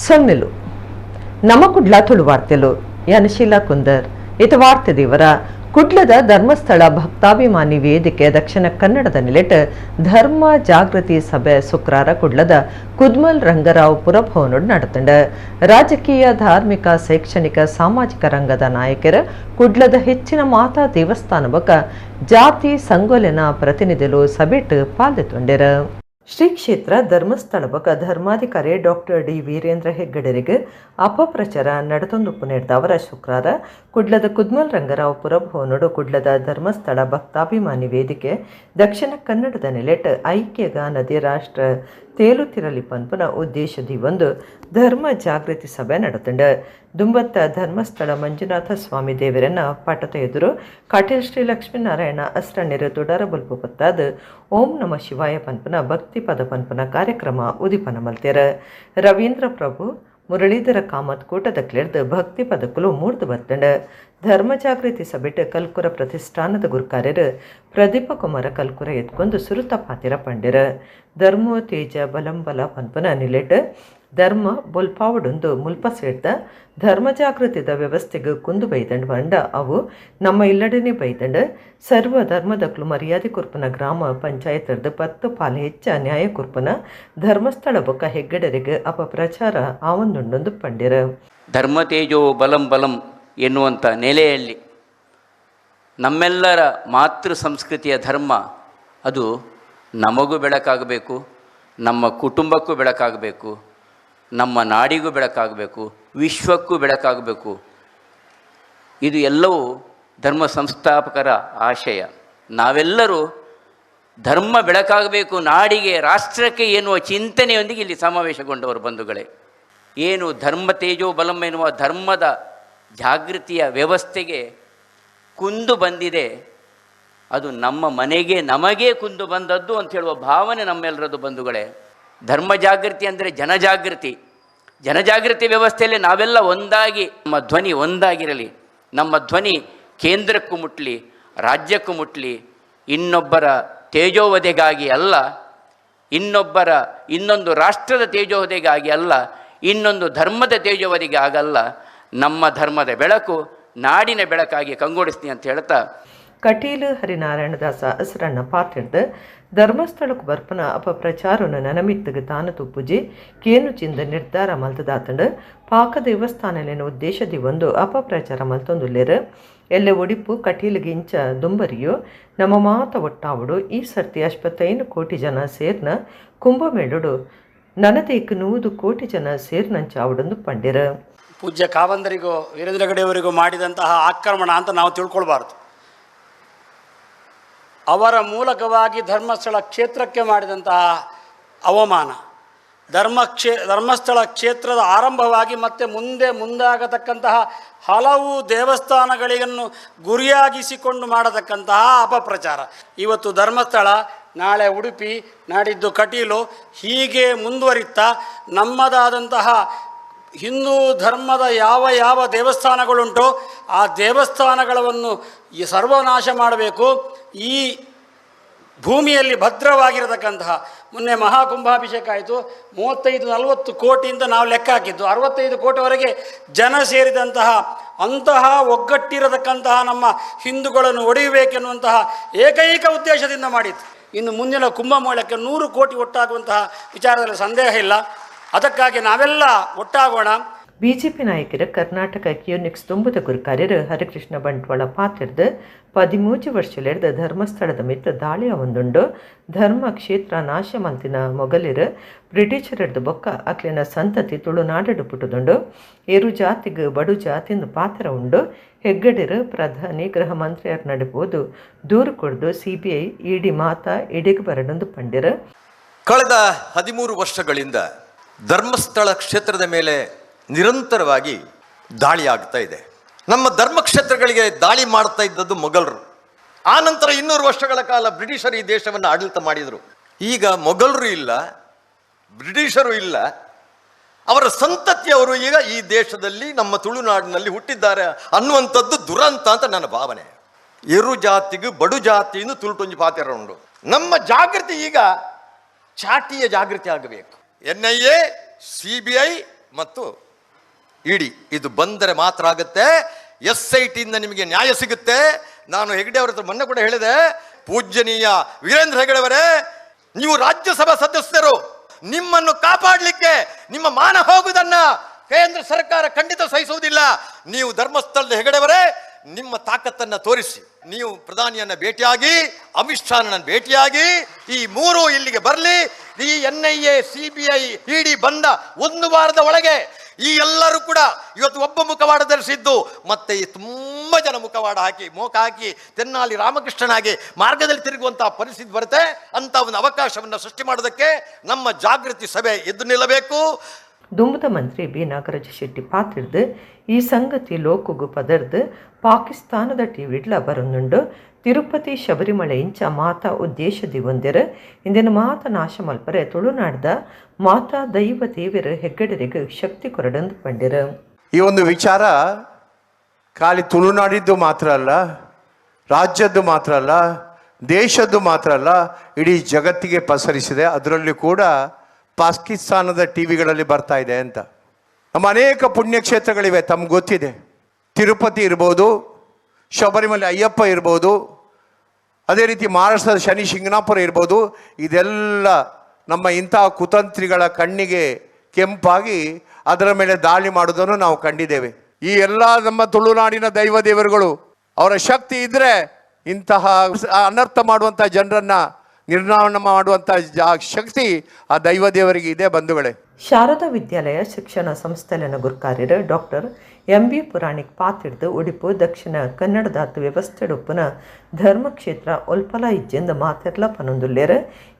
ಸೊನ್ನೆಲು ನಮ್ಮ ಕುಡ್ಲ ತುಳು ವಾರ್ತೆಲು ಯನಶೀಲಾ ಕುಂದರ್ ಇತ ವಾರ್ತೆ ದೇವರ ಕುಡ್ಲದ ಧರ್ಮಸ್ಥಳ ಭಕ್ತಾಭಿಮಾನಿ ವೇದಿಕೆ ದಕ್ಷಿಣ ಕನ್ನಡದ ನಿಲೆಟ್ ಧರ್ಮ ಜಾಗೃತಿ ಸಭೆ ಶುಕ್ರವಾರ ಕುಡ್ಲದ ಕುದ್ಮಲ್ ರಂಗರಾವ್ ಪುರಭವನೋಡು ನಡೆತಂಡ ರಾಜಕೀಯ ಧಾರ್ಮಿಕ ಶೈಕ್ಷಣಿಕ ಸಾಮಾಜಿಕ ರಂಗದ ನಾಯಕರ ಕುಡ್ಲದ ಹೆಚ್ಚಿನ ಮಾತಾ ದೇವಸ್ಥಾನ ಬಕ ಜಾತಿ ಸಂಗೋಲೆನ ಪ್ರತಿನಿಧಿಗಳು ಸಭೆಟ್ ಪಾಲ್ಗೊಂಡರ ಶ್ರೀ ಕ್ಷೇತ್ರ ಧರ್ಮಸ್ಥಳ ಬಕ ಧರ್ಮಾಧಿಕಾರಿ ಡಾಕ್ಟರ್ ಡಿ ವೀರೇಂದ್ರ ಹೆಗ್ಗಡೆರಿಗೆ ಅಪಪ್ರಚಾರ ನಡೆತೊಂದುಪ್ಪು ನೀಡಿದವರ ಶುಕ್ರವಾರ ಕುಡ್ಲದ ಕುದ್ಮಲ್ ರಂಗರಾವ್ ಪುರಭವನೋಡು ಕುಡ್ಲದ ಧರ್ಮಸ್ಥಳ ಭಕ್ತಾಭಿಮಾನಿ ವೇದಿಕೆ ದಕ್ಷಿಣ ಕನ್ನಡದ ನೆಲೆಟ್ ಐಕ್ಯಗಾನದಿ ರಾಷ್ಟ್ರ ತೇಲುತ್ತಿರಲಿ ಪನ್ಪುನ ಉದ್ದೇಶದಿ ಒಂದು ಧರ್ಮ ಜಾಗೃತಿ ಸಭೆ ನಡೆತಂಡ ದುಂಬತ್ತ ಧರ್ಮಸ್ಥಳ ಮಂಜುನಾಥ ಸ್ವಾಮಿ ದೇವರನ್ನ ಪಟದ ಎದುರು ಕಾಟೇಲ್ ಶ್ರೀ ಲಕ್ಷ್ಮೀನಾರಾಯಣ ಅಸ್ರಣ್ಯರು ತುಡರ ಬಲ್ಪು ಪತ್ತಾದ ಓಂ ನಮ ಶಿವಾಯ ಪನ್ಪುನ ಭಕ್ತಿ ಪದ ಪನ್ಪುನ ಕಾರ್ಯಕ್ರಮ ಉದಿಪನ ಮಲ್ತೇರ ರವೀಂದ್ರ ಪ್ರಭು ಮುರಳೀಧರ ಕಾಮತ್ ಕೂಟದ ಕ್ಲೆಡ್ದು ಭಕ್ತಿ ಪದಕುಲು ಮೂರ್ದು ಬತ್ತಂಡ ಧರ್ಮ ಜಾಗೃತಿ ಸಭೆಟ್ ಕಲ್ಕುರ ಪ್ರತಿಷ್ಠಾನದ ಗುರುಕಾರ್ಯರು ಪ್ರದೀಪ ಕುಮಾರ ಕಲ್ಕುರ ಎತ್ಕೊಂಡು ಸುರುತ ಪಾತಿರ ಪಂಡಿರ ಧರ್ಮೋ ತೇಜ ಬಲಂಬಲ ಪನ್ಪನ ನಿಲೆಟ್ ಧರ್ಮ ಬೊಲ್ಪಾವಡೊಂದು ಮುಲ್ಪ ಸೇಡ್ದ ಧರ್ಮ ಜಾಗೃತಿದ ವ್ಯವಸ್ಥೆಗೆ ಕುಂದು ಬೈದಂಡ್ ಬಂಡ ಅವು ನಮ್ಮ ಇಲ್ಲಡನೆ ಬೈದಂಡ್ ಸರ್ವ ಧರ್ಮದಕ್ಲು ಮರ್ಯಾದೆ ಕುರ್ಪನ ಗ್ರಾಮ ಪಂಚಾಯತ್ರದ 10 ಪಾಲು ಹೆಚ್ಚ ನ್ಯಾಯ ಕುರ್ಪನ ಧರ್ಮಸ್ಥಳ ಬೊಕ್ಕ ಹೆಗ್ಗಡರಿಗೆ ಅಪಪ್ರಚಾರ ಆವೊಂದುಂಡೊಂದು ಪಂಡಿರ ಧರ್ಮ ತೇಜೋ ಬಲಂ ಬಲಂ ಎನ್ನುವಂಥ ನೆಲೆಯಲ್ಲಿ ನಮ್ಮೆಲ್ಲರ ಮಾತೃ ಸಂಸ್ಕೃತಿಯ ಧರ್ಮ ಅದು ನಮಗೂ ಬೆಳಕಾಗಬೇಕು, ನಮ್ಮ ಕುಟುಂಬಕ್ಕೂ ಬೆಳಕಾಗಬೇಕು, ನಮ್ಮ ನಾಡಿಗೂ ಬೆಳಕಾಗಬೇಕು, ವಿಶ್ವಕ್ಕೂ ಬೆಳಕಾಗಬೇಕು. ಇದು ಎಲ್ಲವೂ ಧರ್ಮ ಸಂಸ್ಥಾಪಕರ ಆಶಯ. ನಾವೆಲ್ಲರೂ ಧರ್ಮ ಬೆಳಕಾಗಬೇಕು ನಾಡಿಗೆ, ರಾಷ್ಟ್ರಕ್ಕೆ ಎನ್ನುವ ಚಿಂತನೆಯೊಂದಿಗೆ ಇಲ್ಲಿ ಸಮಾವೇಶಗೊಂಡವರು ಬಂಧುಗಳೇ. ಏನು ಧರ್ಮ ತೇಜೋ ಬಲಂ ಎನ್ನುವ ಧರ್ಮದ ಜಾಗೃತಿಯ ವ್ಯವಸ್ಥೆಗೆ ಕುಂದು ಬಂದಿದೆ, ಅದು ನಮ್ಮ ಮನೆಗೆ ನಮಗೇ ಕುಂದು ಬಂದದ್ದು ಅಂತ ಹೇಳುವ ಭಾವನೆ ನಮ್ಮೆಲ್ಲರದು ಬಂಧುಗಳೇ. ಧರ್ಮ ಜಾಗೃತಿ ಅಂದರೆ ಜನಜಾಗೃತಿ. ಜನಜಾಗೃತಿ ವ್ಯವಸ್ಥೆಯಲ್ಲಿ ನಾವೆಲ್ಲ ಒಂದಾಗಿ ನಮ್ಮ ಧ್ವನಿ ಒಂದಾಗಿರಲಿ, ನಮ್ಮ ಧ್ವನಿ ಕೇಂದ್ರಕ್ಕೂ ಮುಟ್ಟಲಿ, ರಾಜ್ಯಕ್ಕೂ ಮುಟ್ಟಲಿ. ಇನ್ನೊಬ್ಬರ ತೇಜೋವಧೆಗಾಗಿ ಅಲ್ಲ, ಇನ್ನೊಂದು ರಾಷ್ಟ್ರದ ತೇಜೋವಧೆಗಾಗಿ ಅಲ್ಲ, ಇನ್ನೊಂದು ಧರ್ಮದ ತೇಜೋವಧೆಗೆ ಆಗಲ್ಲ. ನಮ್ಮ ಧರ್ಮದ ಬೆಳಕು ನಾಡಿನ ಬೆಳಕಾಗಿ ಕಂಗೊಳಿಸ್ತೀನಿ ಅಂತ ಹೇಳ್ತಾ ಕಟೀಲು ಹರಿನಾರಾಯಣದಾಸ ಹಸರಣ್ಣ ಪಾತ್ರದ ಧರ್ಮಸ್ಥಳಕ್ಕೆ ಬರ್ಪನ ಅಪಪ್ರಚಾರನ ನನಮಿತ್ತಗೆ ತಾನು ತುಪ್ಪುಜಿ ಕೇನು ಚಿಂದ ನಿರ್ಧಾರ ಮಲ್ತದಾತಂಡ ಪಾಕ ದೇವಸ್ಥಾನಲಿನ ಉದ್ದೇಶದಿ ಒಂದು ಅಪಪ್ರಚಾರ ಮಲ್ತೊಂದುಲ್ಲೇರ ಎಲ್ಲ ಒಡಿಪು ಕಟೀಲಿಗೆ ಇಂಚ ದುಂಬರಿಯು ನಮ್ಮ ಮಾತ ಒಟ್ಟಾವಡು ಈ ಸರ್ತಿ 85 ಕೋಟಿ ಜನ ಸೇರ್ನ ಕುಂಭಮೇಳುಡು ನನದೇಕು 100 ಕೋಟಿ ಜನ ಸೇರ್ನಂಚ ಅವಡೊಂದು ಪಂಡಿರ. ಪೂಜ್ಯ ಕಾವಂದರಿಗೂ ವೀರೇಂದ್ರ ಹೆಗ್ಗಡೆಯವರಿಗೂ ಮಾಡಿದಂತಹ ಆಕ್ರಮಣ ಅಂತ ನಾವು ತಿಳ್ಕೊಳ್ಬಾರ್ದು. ಅವರ ಮೂಲಕವಾಗಿ ಧರ್ಮಸ್ಥಳ ಕ್ಷೇತ್ರಕ್ಕೆ ಮಾಡಿದಂತಹ ಅವಮಾನ, ಧರ್ಮಸ್ಥಳ ಕ್ಷೇತ್ರದ ಆರಂಭವಾಗಿ ಮತ್ತೆ ಮುಂದಾಗತಕ್ಕಂತಹ ಹಲವು ದೇವಸ್ಥಾನಗಳನ್ನು ಗುರಿಯಾಗಿಸಿಕೊಂಡು ಮಾಡತಕ್ಕಂತಹ ಅಪಪ್ರಚಾರ. ಇವತ್ತು ಧರ್ಮಸ್ಥಳ, ನಾಳೆ ಉಡುಪಿ, ನಾಡಿದ್ದು ಕಟೀಲು, ಹೀಗೆ ಮುಂದುವರಿತಾ ನಮ್ಮದಾದಂತಹ ಹಿಂದೂ ಧರ್ಮದ ಯಾವ ದೇವಸ್ಥಾನಗಳುಂಟೋ ಆ ದೇವಸ್ಥಾನಗಳನ್ನು ಸರ್ವನಾಶ ಮಾಡಬೇಕು. ಈ ಭೂಮಿಯಲ್ಲಿ ಭದ್ರವಾಗಿರತಕ್ಕಂತಹ, ಮೊನ್ನೆ ಮಹಾಕುಂಭಾಭಿಷೇಕ ಆಯಿತು, 35-40 ಕೋಟಿಯಿಂದ ನಾವು ಲೆಕ್ಕ ಹಾಕಿದ್ದು 65 ಕೋಟಿವರೆಗೆ ಜನ ಸೇರಿದಂತಹ ಅಂತಹ ಒಗ್ಗಟ್ಟಿರತಕ್ಕಂತಹ ನಮ್ಮ ಹಿಂದೂಗಳನ್ನು ಒಡೆಯಬೇಕೆನ್ನುವಂತಹ ಏಕೈಕ ಉದ್ದೇಶದಿಂದ ಮಾಡಿತ್ತು. ಇನ್ನು ಮುಂದಿನ ಕುಂಭಮೇಳಕ್ಕೆ 100 ಕೋಟಿ ಒಟ್ಟಾಗುವಂತಹ ವಿಚಾರದಲ್ಲಿ ಸಂದೇಹ ಇಲ್ಲ. ಅದಕ್ಕಾಗಿ ನಾವೆಲ್ಲ ಒಟ್ಟಾಗೋಣ. ಬಿಜೆಪಿ ನಾಯಕರ ಕರ್ನಾಟಕ ಕ್ಯೂನಿಕ್ಸ್ ತುಂಬುದ ಗುರುಕಾರ್ಯರು ಹರಿಕೃಷ್ಣ ಬಂಟ್ವಾಳ ಪಾತ್ರದ 13 ವರ್ಷಲೆಡ್ದ ಧರ್ಮಸ್ಥಳದ ಮಿತ್ರ ದಾಳಿಯ ಒಂದುಂಡು ಧರ್ಮ ಕ್ಷೇತ್ರ ನಾಶ ಮಲ್ತಿನ ಮೊಗಲಿರು ಬ್ರಿಟಿಷರಡ್ದು ಬೊಕ್ಕ ಅಕ್ಲಿನ ಸಂತತಿ ತುಳುನಾಡಡು ಪುಟುದುಂಡು ಏರು ಜಾತಿಗೆ ಬಡು ಜಾತಿಂದು ಪಾತ್ರ ಉಂಡು ಹೆಗ್ಗಡೆರು ಪ್ರಧಾನಿ ಗೃಹ ಮಂತ್ರಿಯರ್ ನಡುವುದು ದೂರು ಕೊಡ್ದು CBI ಇಡಿ ಮಾತಾ ಇಡಿಗೆ ಬರಡೊಂದು ಪಂಡಿರ. ಕಳೆದ 13 ವರ್ಷಗಳಿಂದ ಧರ್ಮಸ್ಥಳ ಕ್ಷೇತ್ರದ ಮೇಲೆ ನಿರಂತರವಾಗಿ ದಾಳಿ ಆಗ್ತಾ ಇದೆ. ನಮ್ಮ ಧರ್ಮಕ್ಷೇತ್ರಗಳಿಗೆ ದಾಳಿ ಮಾಡ್ತಾ ಇದ್ದದ್ದು ಮೊಘಲರು. ಆ ನಂತರ 200 ವರ್ಷಗಳ ಕಾಲ ಬ್ರಿಟಿಷರು ಈ ದೇಶವನ್ನು ಆಡಳಿತ ಮಾಡಿದರು. ಈಗ ಮೊಘಲರು ಇಲ್ಲ, ಬ್ರಿಟಿಷರು ಇಲ್ಲ, ಅವರ ಸಂತತಿಯವರು ಈಗ ಈ ದೇಶದಲ್ಲಿ ನಮ್ಮ ತುಳುನಾಡಿನಲ್ಲಿ ಹುಟ್ಟಿದ್ದಾರೆ ಅನ್ನುವಂಥದ್ದು ದುರಂತ ಅಂತ ನನ್ನ ಭಾವನೆ. ಎರು ಜಾತಿಗೂ ಬಡು ಜಾತಿಯಿಂದ ತುಳುಟೊಂಜಿ ಪಾತ್ರ ಉಂಡು. ನಮ್ಮ ಜಾಗೃತಿ ಈಗ ಚಾಟಿಯ ಜಾಗೃತಿ ಆಗಬೇಕು. NIA, CBI ಮತ್ತು ಇಡಿ ಇದು ಬಂದರೆ ಮಾತ್ರ ಆಗುತ್ತೆ. SIT ಇಂದ ನಿಮಗೆ ನ್ಯಾಯ ಸಿಗುತ್ತೆ. ನಾನು ಹೆಗಡೆ ಅವರ ಹತ್ರ ಮೊನ್ನೆ ಕೂಡ ಹೇಳಿದೆ, ಪೂಜ್ಯನೀಯ ವೀರೇಂದ್ರ ಹೆಗಡೆ ಅವರೇ, ನೀವು ರಾಜ್ಯಸಭಾ ಸದಸ್ಯರು, ನಿಮ್ಮನ್ನು ಕಾಪಾಡಲಿಕ್ಕೆ ನಿಮ್ಮ ಮಾನ ಹೋಗುವುದನ್ನ ಕೇಂದ್ರ ಸರ್ಕಾರ ಖಂಡಿತ ಸಹಿಸುವುದಿಲ್ಲ. ನೀವು ಧರ್ಮಸ್ಥಳದ ಹೆಗಡೆವರೇ ನಿಮ್ಮ ತಾಕತ್ತನ್ನ ತೋರಿಸಿ, ನೀವು ಪ್ರಧಾನಿಯನ್ನ ಭೇಟಿಯಾಗಿ, ಅಮಿತ್ ಶಾನನ್ನ ಭೇಟಿಯಾಗಿ, ಈ ಮೂರು ಇಲ್ಲಿಗೆ ಬರಲಿ. ಈ NIA, CBI, ED ಬಂದ 1 ವಾರದ ಒಳಗೆ ಈ ಎಲ್ಲರೂ ಕೂಡ ಇವತ್ತು ಒಬ್ಬ ಮುಖವಾಡ ಧರಿಸಿದ್ದು ಮತ್ತೆ ಈ ತುಂಬ ಜನ ಮುಖವಾಡ ಹಾಕಿ ಮೋಕ ಹಾಕಿ ತೆನ್ನಾಲಿ ರಾಮಕೃಷ್ಣನಾಗಿ ಮಾರ್ಗದಲ್ಲಿ ತಿರುಗುವಂತಹ ಪರಿಸ್ಥಿತಿ ಬರುತ್ತೆ. ಅಂತ ಒಂದು ಅವಕಾಶವನ್ನು ಸೃಷ್ಟಿ ಮಾಡೋದಕ್ಕೆ ನಮ್ಮ ಜಾಗೃತಿ ಸಭೆ ಎದ್ದು ನಿಲ್ಲಬೇಕು. ದುಂಬದ ಮಂತ್ರಿ ಬಿ ನಾಗರಾಜ ಶೆಟ್ಟಿ ಪಾತ್ರಿಡ್ದು ಈ ಸಂಗತಿ ಲೋಕುಗು ಪದರ್ದು ಪಾಕಿಸ್ತಾನದ ಟಿವಿಡ್ಲ ಬರೊಂದುಂಡು ತಿರುಪತಿ ಶಬರಿಮಲೆ ಇಂಚ ಮಾತಾ ಉದ್ದೇಶದಿ ಒಂದೆರು ಇಂದಿನ ಮಾತ ನಾಶ ಮಲ್ಪರೆ ತುಳುನಾಡ್ದ ಮಾತಾ ದೈವ ದೇವಿರ ಹೆಗ್ಗಡರಿಗೆ ಶಕ್ತಿ ಕೊರಡಂದು ಪಂಡಿರು. ಈ ಒಂದು ವಿಚಾರ ಖಾಲಿ ತುಳುನಾಡಿದ್ದು ಮಾತ್ರ ಅಲ್ಲ, ರಾಜ್ಯದ್ದು ಮಾತ್ರ ಅಲ್ಲ, ದೇಶದ್ದು ಮಾತ್ರ ಅಲ್ಲ, ಇಡೀ ಜಗತ್ತಿಗೆ ಪಸರಿಸಿದೆ. ಅದರಲ್ಲಿ ಕೂಡ ಪಾಕಿಸ್ತಾನದ ಟಿವಿಗಳಲ್ಲಿ ಬರ್ತಾ ಇದೆ ಅಂತ. ನಮ್ಮ ಅನೇಕ ಪುಣ್ಯಕ್ಷೇತ್ರಗಳಿವೆ, ತಮ್ಗೆ ಗೊತ್ತಿದೆ. ತಿರುಪತಿ ಇರ್ಬೋದು, ಶಬರಿಮಲೆ ಅಯ್ಯಪ್ಪ ಇರ್ಬೋದು, ಅದೇ ರೀತಿ ಮಹಾರಾಷ್ಟ್ರದ ಶನಿ ಶಿಂಗನಾಪುರ ಇರ್ಬೋದು. ಇದೆಲ್ಲ ನಮ್ಮ ಇಂತಹ ಕುತಂತ್ರಿಗಳ ಕಣ್ಣಿಗೆ ಕೆಂಪಾಗಿ ಅದರ ಮೇಲೆ ದಾಳಿ ಮಾಡೋದನ್ನು ನಾವು ಕಂಡಿದ್ದೇವೆ. ಈ ಎಲ್ಲ ನಮ್ಮ ತುಳುನಾಡಿನ ದೈವ ದೇವರುಗಳು ಅವರ ಶಕ್ತಿ ಇದ್ದರೆ ಇಂತಹ ಅನರ್ಥ ಮಾಡುವಂಥ ಜನರನ್ನ ನಿರ್ನಾಮ ಮಾಡುವಂಥ ಶಕ್ತಿ ಆ ದೈವ ದೇವರಿಗೆ ಇದೆ ಬಂಧುಗಳೇ. ಶಾರದಾ ವಿದ್ಯಾಲಯ ಶಿಕ್ಷಣ ಸಂಸ್ಥೆಲಿನ ಗುರುಕಾರ್ಯರು ಡಾಕ್ಟರ್ MB ಪುರಾಣಿಕ್ ಪಾತಿಡ್ದು ಉಡುಪು ದಕ್ಷಿಣ ಕನ್ನಡದ ವ್ಯವಸ್ಥೆಡುಪ್ಪುನ ಧರ್ಮಕ್ಷೇತ್ರ ಒಲ್ಪಲ ಇಜ್ಜೆಂದು ಮಾತೆರ್ಲ ಪನೊಂದುಲ್ಲೇರು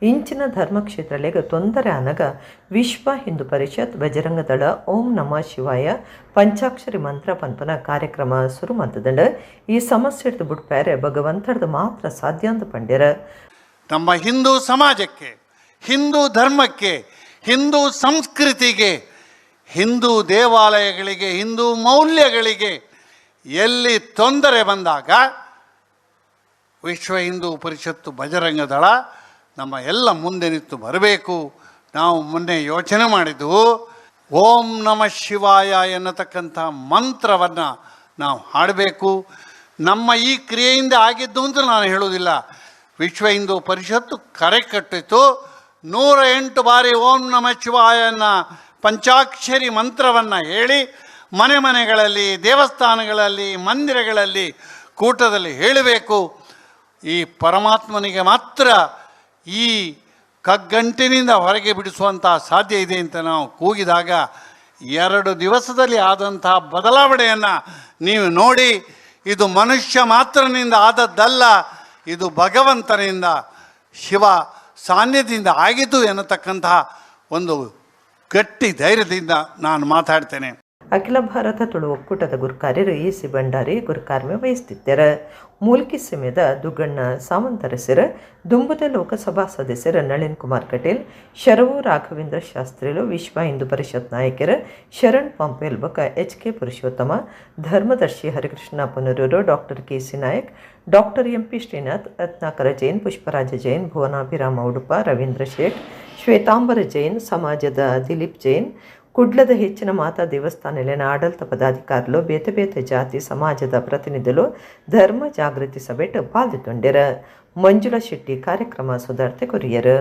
ಇಂಚಿನ ಧರ್ಮಕ್ಷೇತ್ರಲೆಗೆ ತೊಂದರೆ ಆನಗ ವಿಶ್ವ ಹಿಂದೂ ಪರಿಷತ್ ಬಜರಂಗ ದಳ ಓಂ ನಮಃ ಶಿವಾಯ ಪಂಚಾಕ್ಷರಿ ಮಂತ್ರ ಪನ್ಪನ ಕಾರ್ಯಕ್ರಮ ಶುರು ಮತ್ತದಂಡು ಈ ಸಮಸ್ಯೆ ಹಿಡಿದು ಬಿಡ್ಪ್ಯಾರೆ ಭಗವಂತರದು ಮಾತ್ರ ಸಾಧ್ಯ ಅಂತ ಪಂಡ್ಯರ. ನಮ್ಮ ಹಿಂದೂ ಸಮಾಜಕ್ಕೆ, ಹಿಂದೂ ಧರ್ಮಕ್ಕೆ, ಹಿಂದೂ ಸಂಸ್ಕೃತಿಗೆ, ಹಿಂದೂ ದೇವಾಲಯಗಳಿಗೆ, ಹಿಂದೂ ಮೌಲ್ಯಗಳಿಗೆ ಎಲ್ಲಿ ತೊಂದರೆ ಬಂದಾಗ ವಿಶ್ವ ಹಿಂದೂ ಪರಿಷತ್ತು ಬಜರಂಗ ದಳ ನಮ್ಮ ಎಲ್ಲ ಮುಂದೆ ನಿಂತು ಬರಬೇಕು. ನಾವು ಮೊನ್ನೆ ಯೋಚನೆ ಮಾಡಿದ್ದು ಓಂ ನಮಃ ಶಿವಾಯ ಎನ್ನತಕ್ಕಂಥ ಮಂತ್ರವನ್ನು ನಾವು ಹಾಡಬೇಕು. ನಮ್ಮ ಈ ಕ್ರಿಯೆಯಿಂದ ಆಗಿದ್ದು ಅಂತ ನಾನು ಹೇಳುವುದಿಲ್ಲ. ವಿಶ್ವ ಹಿಂದೂ ಪರಿಷತ್ತು ಕರೆ ಕಟ್ಟಿತು. 108 ಬಾರಿ ಓಂ ನಮಃ ಶಿವಾಯನ ಪಂಚಾಕ್ಷರಿ ಮಂತ್ರವನ್ನು ಹೇಳಿ ಮನೆ ಮನೆಗಳಲ್ಲಿ, ದೇವಸ್ಥಾನಗಳಲ್ಲಿ, ಮಂದಿರಗಳಲ್ಲಿ, ಕೂಟದಲ್ಲಿ ಹೇಳಬೇಕು. ಈ ಪರಮಾತ್ಮನಿಗೆ ಮಾತ್ರ ಈ ಕಗ್ಗಂಟಿನಿಂದ ಹೊರಗೆ ಬಿಡಿಸುವಂಥ ಸಾಧ್ಯ ಇದೆ ಅಂತ ನಾವು ಕೂಗಿದಾಗ 2 ದಿವಸದಲ್ಲಿ ಆದಂತಹ ಬದಲಾವಣೆಯನ್ನು ನೀವು ನೋಡಿ. ಇದು ಮನುಷ್ಯ ಮಾತ್ರನಿಂದ ಆದದ್ದಲ್ಲ, ಇದು ಭಗವಂತನಿಂದ, ಶಿವ ಸಾನ್ನಿಧ್ಯದಿಂದ ಆಗಿದ್ದು ಎನ್ನತಕ್ಕಂತಹ ಒಂದು ಗಟ್ಟಿ ಧೈರ್ಯದಿಂದ ನಾನು ಮಾತಾಡ್ತೇನೆ. ಅಖಿಲ ಭಾರತ ತುಳು ಒಕ್ಕೂಟದ ಗುರುಕಾರ್ಯರು EC ಭಂಡಾರಿ ಗುರುಕಾರ್ಯ ವಹಿಸುತ್ತಿದ್ದಾರೆ. ಮೂಲ್ಕಿ ಸೀಮೆದ ದುಗ್ಗಣ್ಣ ಸಾಮಂತರಸರು, ದುಂಬದ ಲೋಕಸಭಾ ಸದಸ್ಯರು ನಳಿನ್ ಕುಮಾರ್ ಕಟೀಲ್, ಶರವು ರಾಘವೇಂದ್ರ ಶಾಸ್ತ್ರಿಗಳು, ವಿಶ್ವ ಹಿಂದೂ ಪರಿಷತ್ ನಾಯಕರು ಶರಣ್ ಪಂಪೇಲ್ ಬಕ, HK ಪುರುಷೋತ್ತಮ, ಧರ್ಮದರ್ಶಿ Harikrishna Punaroor, doctor KC Nayak, doctor MP Srinath, Ratnakara Jain, Pushparaja Jain, Bhuvanabhirama Udupa, Ravindra Shet, Shvetambara Jain, ಸಮಾಜದ ದಿಲೀಪ್ ಜೈನ್, ಕುಡ್ಲದ ಹೆಚ್ಚಿನ ಮಾತಾ ದೇವಸ್ಥಾನಲಿನ ಆಡಳಿತ ಪದಾಧಿಕಾರುలు ಬೇತೆ ಬೇತೆ ಜಾತಿ ಸಮಾಜದ ಪ್ರತಿನಿಧುలు ಧರ್ಮ ಜಾಗೃತಿ ಸಭೆಟ್ ಪಾಲ್ಗೊಂಡಿರು. ಮಂಜುಳಾ ಶೆಟ್ಟಿ ಕಾರ್ಯಕ್ರಮ ಸುಧಾರ್ತೆ ಕೊರಿಯರು.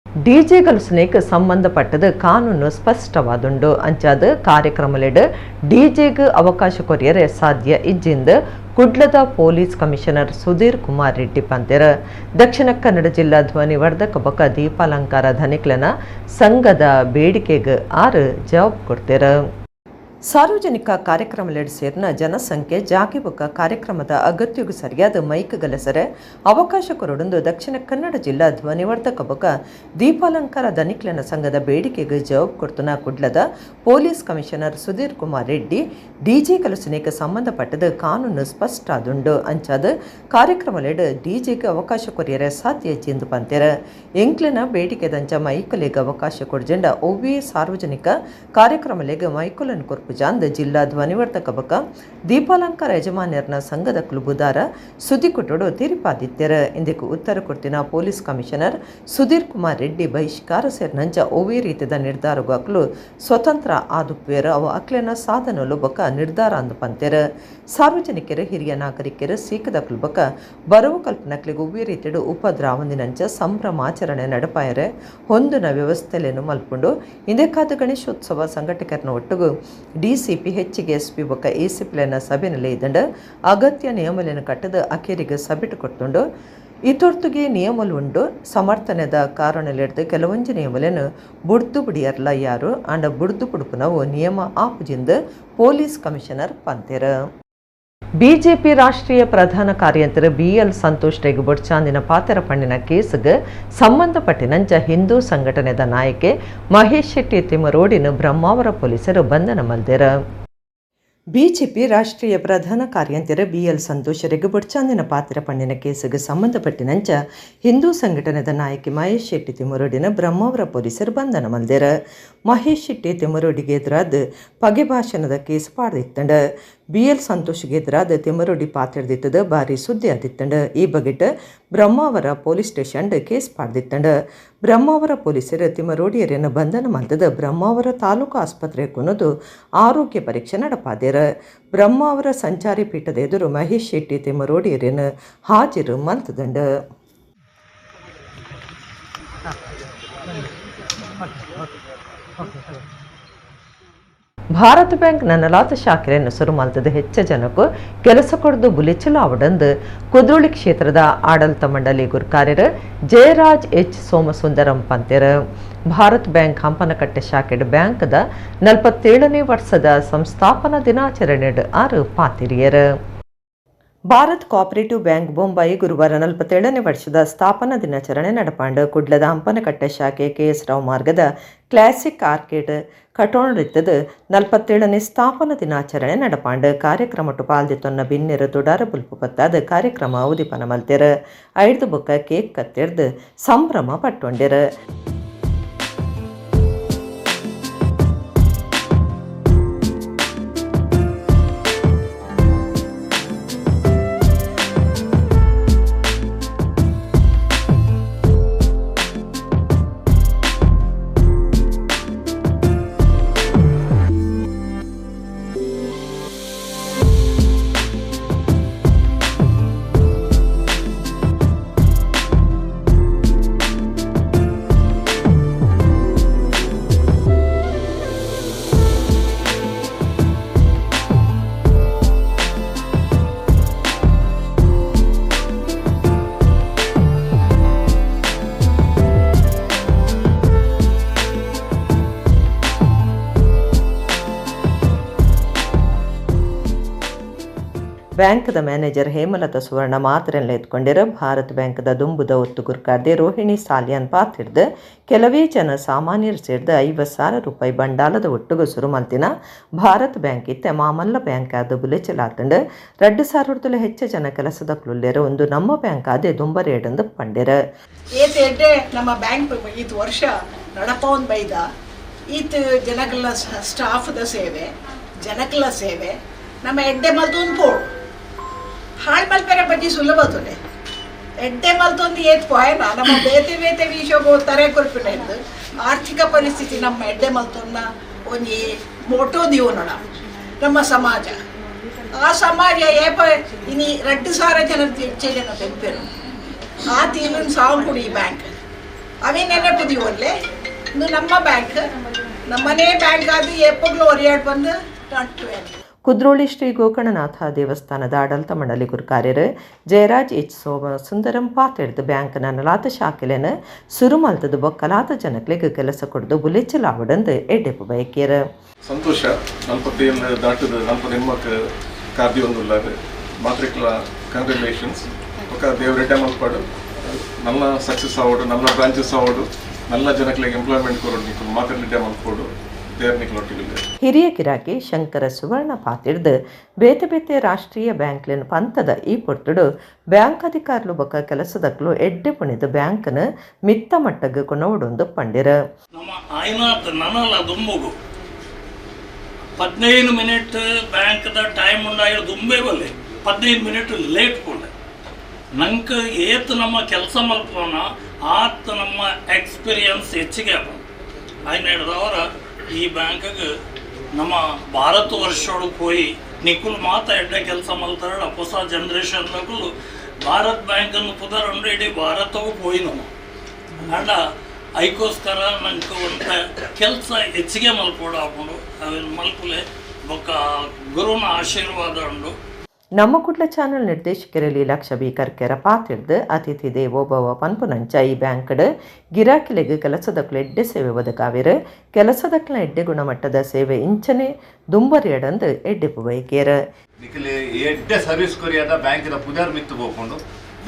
ಡಿಜೆಗಳು ಸ್ನೇಕ್ ಸಂಬಂಧಪಟ್ಟದು ಕಾನೂನು ಸ್ಪಷ್ಟವಾದುಂಡು ಅಂಚಾದ ಕಾರ್ಯಕ್ರಮಲೆಡ್ ಡಿಜೆಗ್ ಅವಕಾಶ ಕೊರಿಯರೆ ಸಾಧ್ಯ ಇಜ್ಜಿಂದ ಕುಡ್ಲದ ಪೊಲೀಸ್ ಕಮಿಷನರ್ ಸುಧೀರ್ ಕುಮಾರ್ ರೆಡ್ಡಿ ಪಂತೆರ. ದಕ್ಷಿಣ ಕನ್ನಡ ಜಿಲ್ಲಾ ಧ್ವನಿವರ್ಧಕ ಬೊಕ ದೀಪಾಲಂಕಾರ ಧನಿಕ್ಲನ ಸಂಘದ ಬೇಡಿಕೆಗೆ ಆರು ಜವಾಬ್ ಕೊಡ್ತೆರ. ಸಾರ್ವಜನಿಕ ಕಾರ್ಯಕ್ರಮಲೆಡ್ ಸೇರ್ನ ಜನಸಂಖ್ಯೆ ಜಾಗಿ ಬೊಕ ಕಾರ್ಯಕ್ರಮದ ಅಗತ್ಯಗೂ ಸರಿಯಾದ ಮೈಕ್ ಗಲಸರೆ ಅವಕಾಶ ಕೊರಡೊಂದು ದಕ್ಷಿಣ ಕನ್ನಡ ಜಿಲ್ಲಾ ಧ್ವನಿವರ್ಧಕ ಬೊಕ ದೀಪಾಲಂಕಾರ ಧನಿಕ್ಲನ ಸಂಘದ ಬೇಡಿಕೆಗೆ ಜವಾಬ್ ಕೊಡ್ತನ ಕುಡ್ಲದ police commissioner Sudhir Kumar Reddy DJ ಕಲಸನೆಗೆ ಸಂಬಂಧಪಟ್ಟದ ಕಾನೂನು ಸ್ಪಷ್ಟ ಆದುಂಡು ಅಂಚಾದ ಕಾರ್ಯಕ್ರಮಲೆಡ್ ಡಿಜೆಗೆ ಅವಕಾಶ ಕೊರಿಯರೆ ಸಾಧ್ಯ ಎಂದು ಪಂತೆರ. ಎಂಕ್ಲನ ಬೇಡಿಕೆ ದಂಚ ಮೈಕಲೆಗೆ ಅವಕಾಶ ಕೊಡ್ಜೆಂಡ ಒವ್ವೇ ಸಾರ್ವಜನಿಕ ಕಾರ್ಯಕ್ರಮಲೆಗೆ ಮೈಕುಲನ್ ಕೊರ್ಪ ಮಲ್ಪುಜಾಂದ್ ಜಿಲ್ಲಾ ಧ್ವನಿವರ್ಧಕ ಬಕ ದೀಪಾಲಂಕಾರ ಯಜಮಾನ್ಯರ್ನ ಸಂಘದ ಕ್ಲುಬುದಾರ ಸುದ್ದಿಕೊಟ್ಟಡು ತೀರ್ಪಾದಿತ್ಯರ ಇಂದಕ್ಕೆ ಉತ್ತರ ಕೊಡ್ತಿನ ಪೊಲೀಸ್ ಕಮಿಷನರ್ ಸುಧೀರ್ ಕುಮಾರ್ ರೆಡ್ಡಿ ಬಹಿಷ್ಕಾರ ಸೇರಿನಂಚ ಒವೇ ರೀತಿಯ ನಿರ್ಧಾರಗಳು ಸ್ವತಂತ್ರ ಆದುಪ್ವೇರ ಅವು ಅಕ್ಲೆನ ಸಾಧನಲು ಬಕ ನಿರ್ಧಾರ ಅಂದು ಪಂತೆರ ಸಾರ್ವಜನಿಕರು ಹಿರಿಯ ನಾಗರಿಕರು ಸೀಕದ ಕ್ಲುಬಕ ಬರುವ ಕಲ್ಪನಕ್ಲಿಗೆ ಒವೇ ರೀತಿಯ ಉಪದ್ರಾವಂದಿನಂಚ ಸಂಭ್ರಮಾಚರಣೆ ನಡಪಾಯರೆ ಹೊಂದಿನ ವ್ಯವಸ್ಥೆಯನ್ನು ಮಲ್ಪುಂಡು ಇಂದಕ್ಕಾದ ಗಣೇಶೋತ್ಸವ ಸಂಘಟಕರನ ಒಟ್ಟಿಗೂ ಡಿಸಿಪಿ ಹೆಚ್ಚಿಗೆ ಎಸ್ಪಿ ಬೊಕ್ಕ ಎಸಿಪಿಲನ ಸಭೆಯಲ್ಲಿ ಇದ್ದಂಡು ಅಗತ್ಯ ನಿಯಮలను ಕಟ್ಟದ ಅಖೇರಿಗೆ ಸಭೆಟ್ಟು ಕೊಟ್ಟುಂಡು ಇತೊರ್ತುಗೆ ನಿಯಮಲು ಉಂಡು ಸಮರ್ಥನೆದ ಕಾರಣಲಿಡ್ದು ಕೆಲವೊಂದು ನಿಯಮలను ಬುಡ್ದು ಬಿಡಿಯರ್ಲ ಯಾರು ಅಂಡ ಬುಡ್ದು ಪುಡುಪುನವು ನಿಯಮ ಆಪುಜಿಂದ ಪೊಲೀಸ್ ಕಮಿಷನರ್ ಪಂತೆರ ಬಿಜೆಪಿ ರಾಷ್ಟ್ರೀಯ ಪ್ರಧಾನ ಕಾರ್ಯಂತರ BL ಸಂತೋಷ್ ರೆಗ್ಬೊಡ್ಚಾಂದಿನ ಪಾತೆರ ಪಣ್ಣಿನ ಕೇಸ್ಗೆ ಸಂಬಂಧಪಟ್ಟಿನಂಚ ಹಿಂದೂ ಸಂಘಟನೆದ ನಾಯಕೆ ಮಹೇಶ್ ಶೆಟ್ಟಿ ತಿಮ್ಮರೋಡಿನ ಬ್ರಹ್ಮಾವರ ಪೊಲೀಸರು ಬಂಧನ ಮಲ್ದೆರ ಬಿಜೆಪಿ ರಾಷ್ಟ್ರೀಯ ಪ್ರಧಾನ ಕಾರ್ಯಂತರ BL ಸಂತೋಷ್ ರೆಗ್ಬೊಡ್ಚಾಂದಿನ ಪಾತೆರ ಪಣ್ಣಿನ ಕೇಸ್ಗೆ ಸಂಬಂಧಪಟ್ಟಿನಂಚ ಹಿಂದೂ ಸಂಘಟನೆದ ನಾಯಕಿ ಮಹೇಶ್ ಶೆಟ್ಟಿ ತಿಮ್ಮರೋಡಿನ ಬ್ರಹ್ಮಾವರ ಪೊಲೀಸರು ಬಂಧನ ಮಲ್ದೆರ ಮಹೇಶ್ ಶೆಟ್ಟಿ ತಿಮ್ಮರೋಡಿಗೆ ಎದುರಾದ ಪಗೆ ಭಾಷಣದ ಕೇಸ್ ಪಾಡ್ದಿತ್ತಂಡ BL ಸಂತೋಷ್ಗೆ ಎದುರಾದ ತಿಮ್ಮರೋಡಿ ಪಾತಿಡ್ದಿತ್ತದ ಭಾರಿ ಸುದ್ದಿ ಆದಿತ್ತಂಡ ಈ ಬಗೆಟ್ ಬ್ರಹ್ಮಾವರ ಪೊಲೀಸ್ ಸ್ಟೇಷನ್ ಕೇಸ್ ಪಾಡ್ದಿತ್ತಂಡ ಬ್ರಹ್ಮಾವರ ಪೊಲೀಸರು ತಿಮ್ಮರೋಡಿಯರನ್ನು ಬಂಧನ ಮಲ್ದದ ಬ್ರಹ್ಮಾವರ ತಾಲೂಕು ಆಸ್ಪತ್ರೆ ಕುನ್ನದು ಆರೋಗ್ಯ ಪರೀಕ್ಷೆ ನಡಪಾದೇರ ಬ್ರಹ್ಮಾವರ ಸಂಚಾರಿ ಪೀಠದ ಎದುರು ಮಹೇಶ್ ಶೆಟ್ಟಿ ತಿಮ್ಮರೋಡಿಯರನ್ನು ಹಾಜರು ಮಲ್ತದಂಡ ಭಾರತ ಬ್ಯಾಂಕ್ ನನ್ನಲಾತ ಶಾಖೆಯನ್ನು ಶುರು ಮಲ್ತದ ಹೆಚ್ಚು ಜನಕ್ಕೂ ಕೆಲಸ ಕೊಡದು ಬುಲಿಚಲಾವಡಂದು ಕುದ್ರೋಳಿ ಕ್ಷೇತ್ರದ ಆಡಳಿತ ಮಂಡಳಿ ಗುರ್ಕಾರ್ಯರ ಜಯರಾಜ್ ಎಚ್ ಸೋಮಸುಂದರಂ ಪಂತೆರ ಭಾರತ್ ಬ್ಯಾಂಕ್ ಹಂಪನಕಟ್ಟೆ ಶಾಖೆಡ್ ಬ್ಯಾಂಕ್ದ 47ನೇ ವರ್ಷದ ಸಂಸ್ಥಾಪನಾ ದಿನಾಚರಣೆ ಆರು ಪಾತಿರಿಯರ ಭಾರತ್ ಕೋಆಪರೇಟಿವ್ ಬ್ಯಾಂಕ್ ಬೊಂಬಾಯಿ ಗುರುವಾರ 47ನೇ ವರ್ಷದ ಸ್ಥಾಪನಾ ದಿನಾಚರಣೆ ನಡಪಾಂಡು ಕುಡ್ಲದ ಹಂಪನಕಟ್ಟೆ ಶಾಖೆ KS ರಾವ್ ಮಾರ್ಗದ ಕ್ಲಾಸಿಕ್ ಆರ್ಕೇಡ್ ಕಟೋಣರಿತ್ತದ 47ನೇ ಸ್ಥಾಪನಾ ದಿನಾಚರಣೆ ನಡಪಾಂಡು ಕಾರ್ಯಕ್ರಮಟ್ಟು ಪಾಲ್ದಿತ್ತೊನ್ನ ಬಿನ್ನೆರ ತುಡಾರ ಬುಲ್ಪು ಪತ್ತಾದ ಕಾರ್ಯಕ್ರಮ ಉದಿಪನ ಮಲ್ತೆರ 5 ಬೊಕ್ಕ ಕೇಕ್ ಕತ್ತೆರ್ದು ಸಂಭ್ರಮ ಪಟ್ಟೊಂಡೆರ ಬ್ಯಾಂಕ್ದ ಮ್ಯಾನೇಜರ್ ಹೇಮಲತಾ ಸುವರ್ಣ ಮಾತ್ರೆಲ್ಲ ಎತ್ಕೊಂಡಿರ ಭಾರತ್ ಬ್ಯಾಂಕ್ದ ದುಂಬುದ ಒತ್ತು ಗುರ್ಕಾರ್ದೆ ರೋಹಿಣಿ ಸಾಲ್ಯಾನ್ ಪಾತಿಡ್ದು ಕೆಲವೇ ಜನ ಸಾಮಾನ್ಯರು ಸೇರಿದ 50,000 ರೂಪಾಯಿ ಬಂಡಾಲದ ಒಟ್ಟುಗು ಸುರು ಮಲ್ತಿನ ಭಾರತ್ ಬ್ಯಾಂಕ್ ಇತ್ತೆ ಮಾಮಲ್ಲ ಬ್ಯಾಂಕ್ ಆದ ಬುಲೆಚಲಾತಂಡು 2,000 ಹೆಚ್ಚು ಜನ ಕೆಲಸದ ಕ್ಲುಲ್ಲೇರ ಒಂದು ನಮ್ಮ ಬ್ಯಾಂಕ್ ಆದೆ ದುಂಬರೇಡಂದು ಪಂಡೆರ ಏತೆ ನಮ್ಮ ಬ್ಯಾಂಕ್ ಇದು ವರ್ಷ ನಡಪವನ್ ಬೈದ ಈತ್ ಜನಗಳ ಸ್ಟಾಫ್ದ ಸೇವೆ ಜನಗಳ ಸೇವೆ ನಮ್ಮ ಎಡ್ಡೆ ಮಲ್ತೊಂದು ಪೋಡು ಹಾಳು ಮಲ್ಪೆರೆ ಬಜ್ಜಿ ಸುಲಭತುಲೆ ಎಡ್ಡೆ ಮಲ್ತೊಂದು ಏತ್ ಪೋಯನ ನಮ್ಮ ಬೇತೆ ಬೇತೆ ವಿಷಯಗೋ ತರೆ ಕೊರ್ಪಿನೆಂದು ಆರ್ಥಿಕ ಪರಿಸ್ಥಿತಿ ನಮ್ಮ ಎಡ್ಡೆ ಮಲ್ತೊನ್ನ ಒಂಜಿ ಮೋಟೋ ದಿವನೋಣ ನಮ್ಮ ಸಮಾಜ ಆ ಸಮಾಜ ಏಪ ಇನಿ 2,000 ಜನ ಹೆಚ್ಚೆ ಜನ ತೆಂಪೆರು ಆ ತೀಲನ್ ಸಾವುಂಪುಡು ಈ ಬ್ಯಾಂಕ್ ಅವೇ ನೆನಪು ದಿವಲ್ಲೇ ಇದು ನಮ್ಮ ಬ್ಯಾಂಕ್ ನಮ್ಮನೇ ಬ್ಯಾಂಕ್ ಆದ ಏಪಗ್ಲು ಒರಿಯಾಡ್ ಬಂದು ನಟ್ಟು ಕುದ್ರೋಳಿ ಶ್ರೀ ಗೋಕರ್ಣನಾಥ ದೇವಸ್ಥಾನದ ಆಡಳಿತ ಮಂಡಳಿ ಗುರುಕಾರ್ಯರು ಜಯರಾಜ್ ಎಚ್ ಸೋಮಸುಂದರಂ ಪಾತೆಡ್ದು ಬ್ಯಾಂಕ್ ನನ್ನಲಾತ ಶಾಖೆಲೆನ ಸುರು ಮಲ್ತದ ಬೊಕ್ಕಲಾತ ಜನಕ್ಲೆಗೆ ಕೆಲಸ ಕೊಡ್ದು ಬುಲೆಚ್ಚಲಾವಡಂದು ಎಡ್ಡೆಪ್ಪು ಬಯಕೇರ ಸಂತೋಷ 47 ದಾಟದ 40 ಹೆಣ್ಮಕ್ಳು ಕಾರ್ದಿ ಒಂದುಳ್ಳದು ಮಾತ್ರಿಕಲ ಕಂಗ್ರ್ಯಾಚುಲೇಷನ್ಸ್ ఒక ದೇವರೆಡ್ಡೆ ಮಲ್ಪಾಡು ನಲ್ಲ ಸಕ್ಸಸ್ ಆವಡು ನಲ್ಲ ಬ್ರಾಂಚಸ್ ಆವಡು ನಲ್ಲ ಜನಕ್ಲೆಗೆ ಎಂಪ್ಲಾಯ್ಮೆಂಟ್ ಕೊರೋಡು ನಿಕ್ಕು ಮಾತ್ರೆಡ್ಡೆ ಮಲ್ಪಾಡು ಹಿರಿಯ ಗಿರಾಕಿ ಶಂಕರ ಸುವರ್ಣ ಪಾತಿಡ್ದು ಬೇತೆ ಬೇತೆ ರಾಷ್ಟ್ರೀಯ ಬ್ಯಾಂಕ್ಲಿನ ಪಂತದ ಈ ಪೊಟ್ಟುಡು ಬ್ಯಾಂಕ್ ಅಧಿಕಾರುಲು ಬೊಕ್ಕ ಕೆಲಸದಕ್ಲು ಎಡ್ಡೆ ಪುಣಿದ ಬ್ಯಾಂಕ್ನ ಮಿತ್ತ ಮಟ್ಟಗ ಕೊನವಡೊಂದು ಪಂಡಿರ ನಮ್ಮ ಆಯ್ನಾತ್ ನನಲ ದುಂಬುಗು 15 ಮಿನಿಟ್ ಬ್ಯಾಂಕ್ದ ಟೈಮ್ ಉಂಡಾಗಿ ದುಂಬೆ ಬಲ್ಲೆ 15 ಮಿನಿಟ್ ಲೇಟ್ ಕೊಡ್ಲೆ ನಂಗೆ ಏತ್ ನಮ್ಮ ಕೆಲಸ ಮಲ್ಪೋಣ ಆತ್ ನಮ್ಮ ಎಕ್ಸ್ಪೀರಿಯನ್ಸ್ ಹೆಚ್ಚಿಗೆ ಆಗ ಆಯ್ನ ಹಿಡ್ದವರ ಈ ಬ್ಯಾಂಕಿಗೆ ನಮ್ಮ ಭಾರತ ವರ್ಷೊಳಗೆ ಹೋಗಿ ನಿಕುಲ್ ಮಾತ ಎಡ್ಡೆ ಕೆಲಸ ಮಲ್ತಾರ ಹೊಸ ಜನ್ರೇಷನ್ಗಳು ಭಾರತ್ ಬ್ಯಾಂಕನ್ನು ಪುದರಂದ್ರೆ ಇಡೀ ಭಾರತವು ಹೋಗಿ ನಾವು ಅಂಡ ಅದಕ್ಕೋಸ್ಕರ ನಂಗೆ ಒಂದು ಕೆಲಸ ಹೆಚ್ಚಿಗೆ ಮಲ್ಪೋಡು ಹಾಕೊಂಡು ಅವೇನು ಮಲ್ಪಲೆ ಬೊಕ್ಕ ಗುರುನ ಆಶೀರ್ವಾದ ಉಂಡು ನಮ್ಮ ಕುಡ್ಲ ಚಾನಲ್ ನಿರ್ದೇಶಕರು ಲೀಲಾಕ್ಷ ಬಿ ಕರ್ಕೆರ ಪಾತಿರ್ದು ಅತಿಥಿ ದೇವೋಭವ ಪನ್ಪುನಂಚ ಈ ಬ್ಯಾಂಕ್ಡ್ ಗಿರಾಕಿಲೆಗೆ ಕೆಲಸದಕ್ಲು ಎಡ್ಡೆ ಸೇವೆ ಒದಗಾವಿರು ಕೆಲಸದಕ್ಲ ಎಡ್ಡೆ ಗುಣಮಟ್ಟದ ಸೇವೆ ಇಂಚನೆ ದುಂಬರಿಯಡಂದು ಎಡ್ಡೆ ಪುಬೈಕೇರ ನಿಖಿಲ್ ಎಡ್ಡೆ ಸರ್ವಿಸ್ ಕೊರಿಯಾದ ಬ್ಯಾಂಕಿನ ಪುದರ್ ಮಿತ್ತು ಹೋಗ್ಕೊಂಡು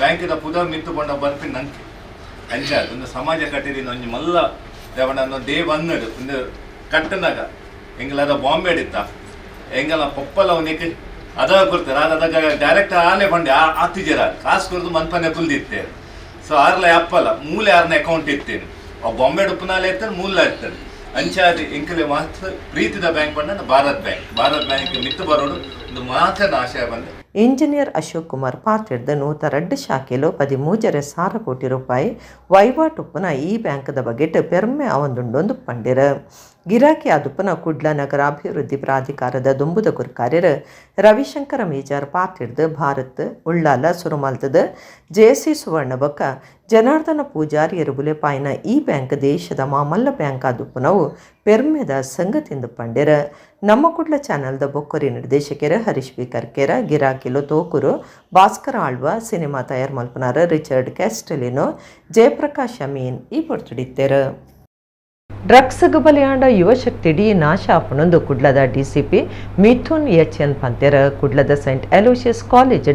ಬ್ಯಾಂಕಿನ ಪುದರ್ ಮಿತ್ತು ಕೊಂಡ ಬರ್ಪಿ ನಂಗೆ ಅಂಚ ಒಂದು ಸಮಾಜ ಕಟ್ಟಿರಿ ಒಂಜಿ ಮಲ್ಲ ದೇವಣ್ಣನ ಡೇ ಬಂದಡು ಒಂದು ಕಟ್ಟನಾಗ ಎಂಗಲಾದ ಬಾಂಬೆ ಇತ್ತ ಎಂಗಲ ಪೊಪ್ಪಲ ಅವನಿಗೆ ಅದ ಕೊಡ್ತಾರೆ ಅದಾಗ ಡೈರೆಕ್ಟ್ ಆಲೆ ಬಂಡೆ ಆತಿದ್ದೀರ ಕಾಸು ಕೊಡ್ದು ಮನ್ಪನೆ ತುಲ್ದಿತ್ತೇನೆ ಸೊ ಆರ್ಲ ಅಪ್ಪಲ್ಲ ಮೂಲೆ ಆರ್ನ ಅಕೌಂಟ್ ಇತ್ತೇನೆ ಅವು ಬಾಂಬೆ ಉಪ್ಪನಾಲೆ ಇರ್ತಾನೆ ಮೂಲ ಇರ್ತಾನೆ ಅಂಚಾದಿ ಎಂಕಲೆ ಮಾತ್ರ ಪ್ರೀತಿದ ಬ್ಯಾಂಕ್ ಬಂದ ಭಾರತ್ ಬ್ಯಾಂಕ್ ಮಿತ್ತು ಬರೋಡು ಒಂದು ಮಾತ್ರ ಆಶಯ ಬಂದೆ ಇಂಜಿನಿಯರ್ ಅಶೋಕ್ ಕುಮಾರ್ ಪಾತಿರ್ದ ನೂತ ರಡ್ಡು ಶಾಖೆಲು 13,000 ಕೋಟಿ ರೂಪಾಯಿ ವಹಿವಾಟುಪ್ಪನ ಈ ಬ್ಯಾಂಕದ ಬಗೆಟ್ ಪೆರ್ಮೆ ಅವಂದುಂಡೊಂದು ಪಂಡಿರ ಗಿರಾಕಿ ಆದುಪ್ಪನ ಕುಡ್ಲ ನಗರಾಭಿವೃದ್ಧಿ ಪ್ರಾಧಿಕಾರದ ದುಂಬುದ ಗುರ್ಕಾರ್ಯರು ರವಿಶಂಕರ ಮೇಜರ್ ಪಾತಿರ್ದ ಭಾರತ್ ಉಳ್ಳಾಲ ಸುರುಮಾಲ್ತದ ಜೆಸಿ ಸುವರ್ಣ ಬೊಕ್ಕ ಜನಾರ್ದನ ಪೂಜಾರಿ ಎರುಬುಲೆ ಪಾಯಿನ ಈ ಬ್ಯಾಂಕ್ ದೇಶದ ಮಾಮಲ್ಲ ಬ್ಯಾಂಕ್ ಆದುಪ್ಪನವು ಪೆರ್ಮೆದ ಸಂಗತಿಂದು ಪಂಡಿರ ನಮ್ಮ ಕುಡ್ಲ ಚಾನಲ್ದ ಬೊಕ್ಕರಿ ನಿರ್ದೇಶಕರ ಹರೀಶ್ ಬಿ ಕರ್ಕೆರ ಗಿರಾಕಿಲು ತೋಕೂರು ಭಾಸ್ಕರ ಆಳ್ವ ಸಿನಿಮಾ ತಯಾರು ಮಲ್ಪನಾರ ರಿಚರ್ಡ್ ಕ್ಯಾಸ್ಟೆಲಿನೋ ಜಯಪ್ರಕಾಶ್ ಅಮೀನ್ ಈ ಪೊರ್ತುಡಿತ್ತೇರ ಡ್ರಗ್ಸ್ಗೆ ಬಲಿಯಾಡ ಯುವಶಕ್ತಿ ಡಿ ನಾಶ ಆಪನೊಂದು ಕುಡ್ಲದ ಡಿಸಿಪಿ ಮಿಥುನ್ ಎನ್ ಪಂತೆರ ಕುಡ್ಲದ Saint Aloysius College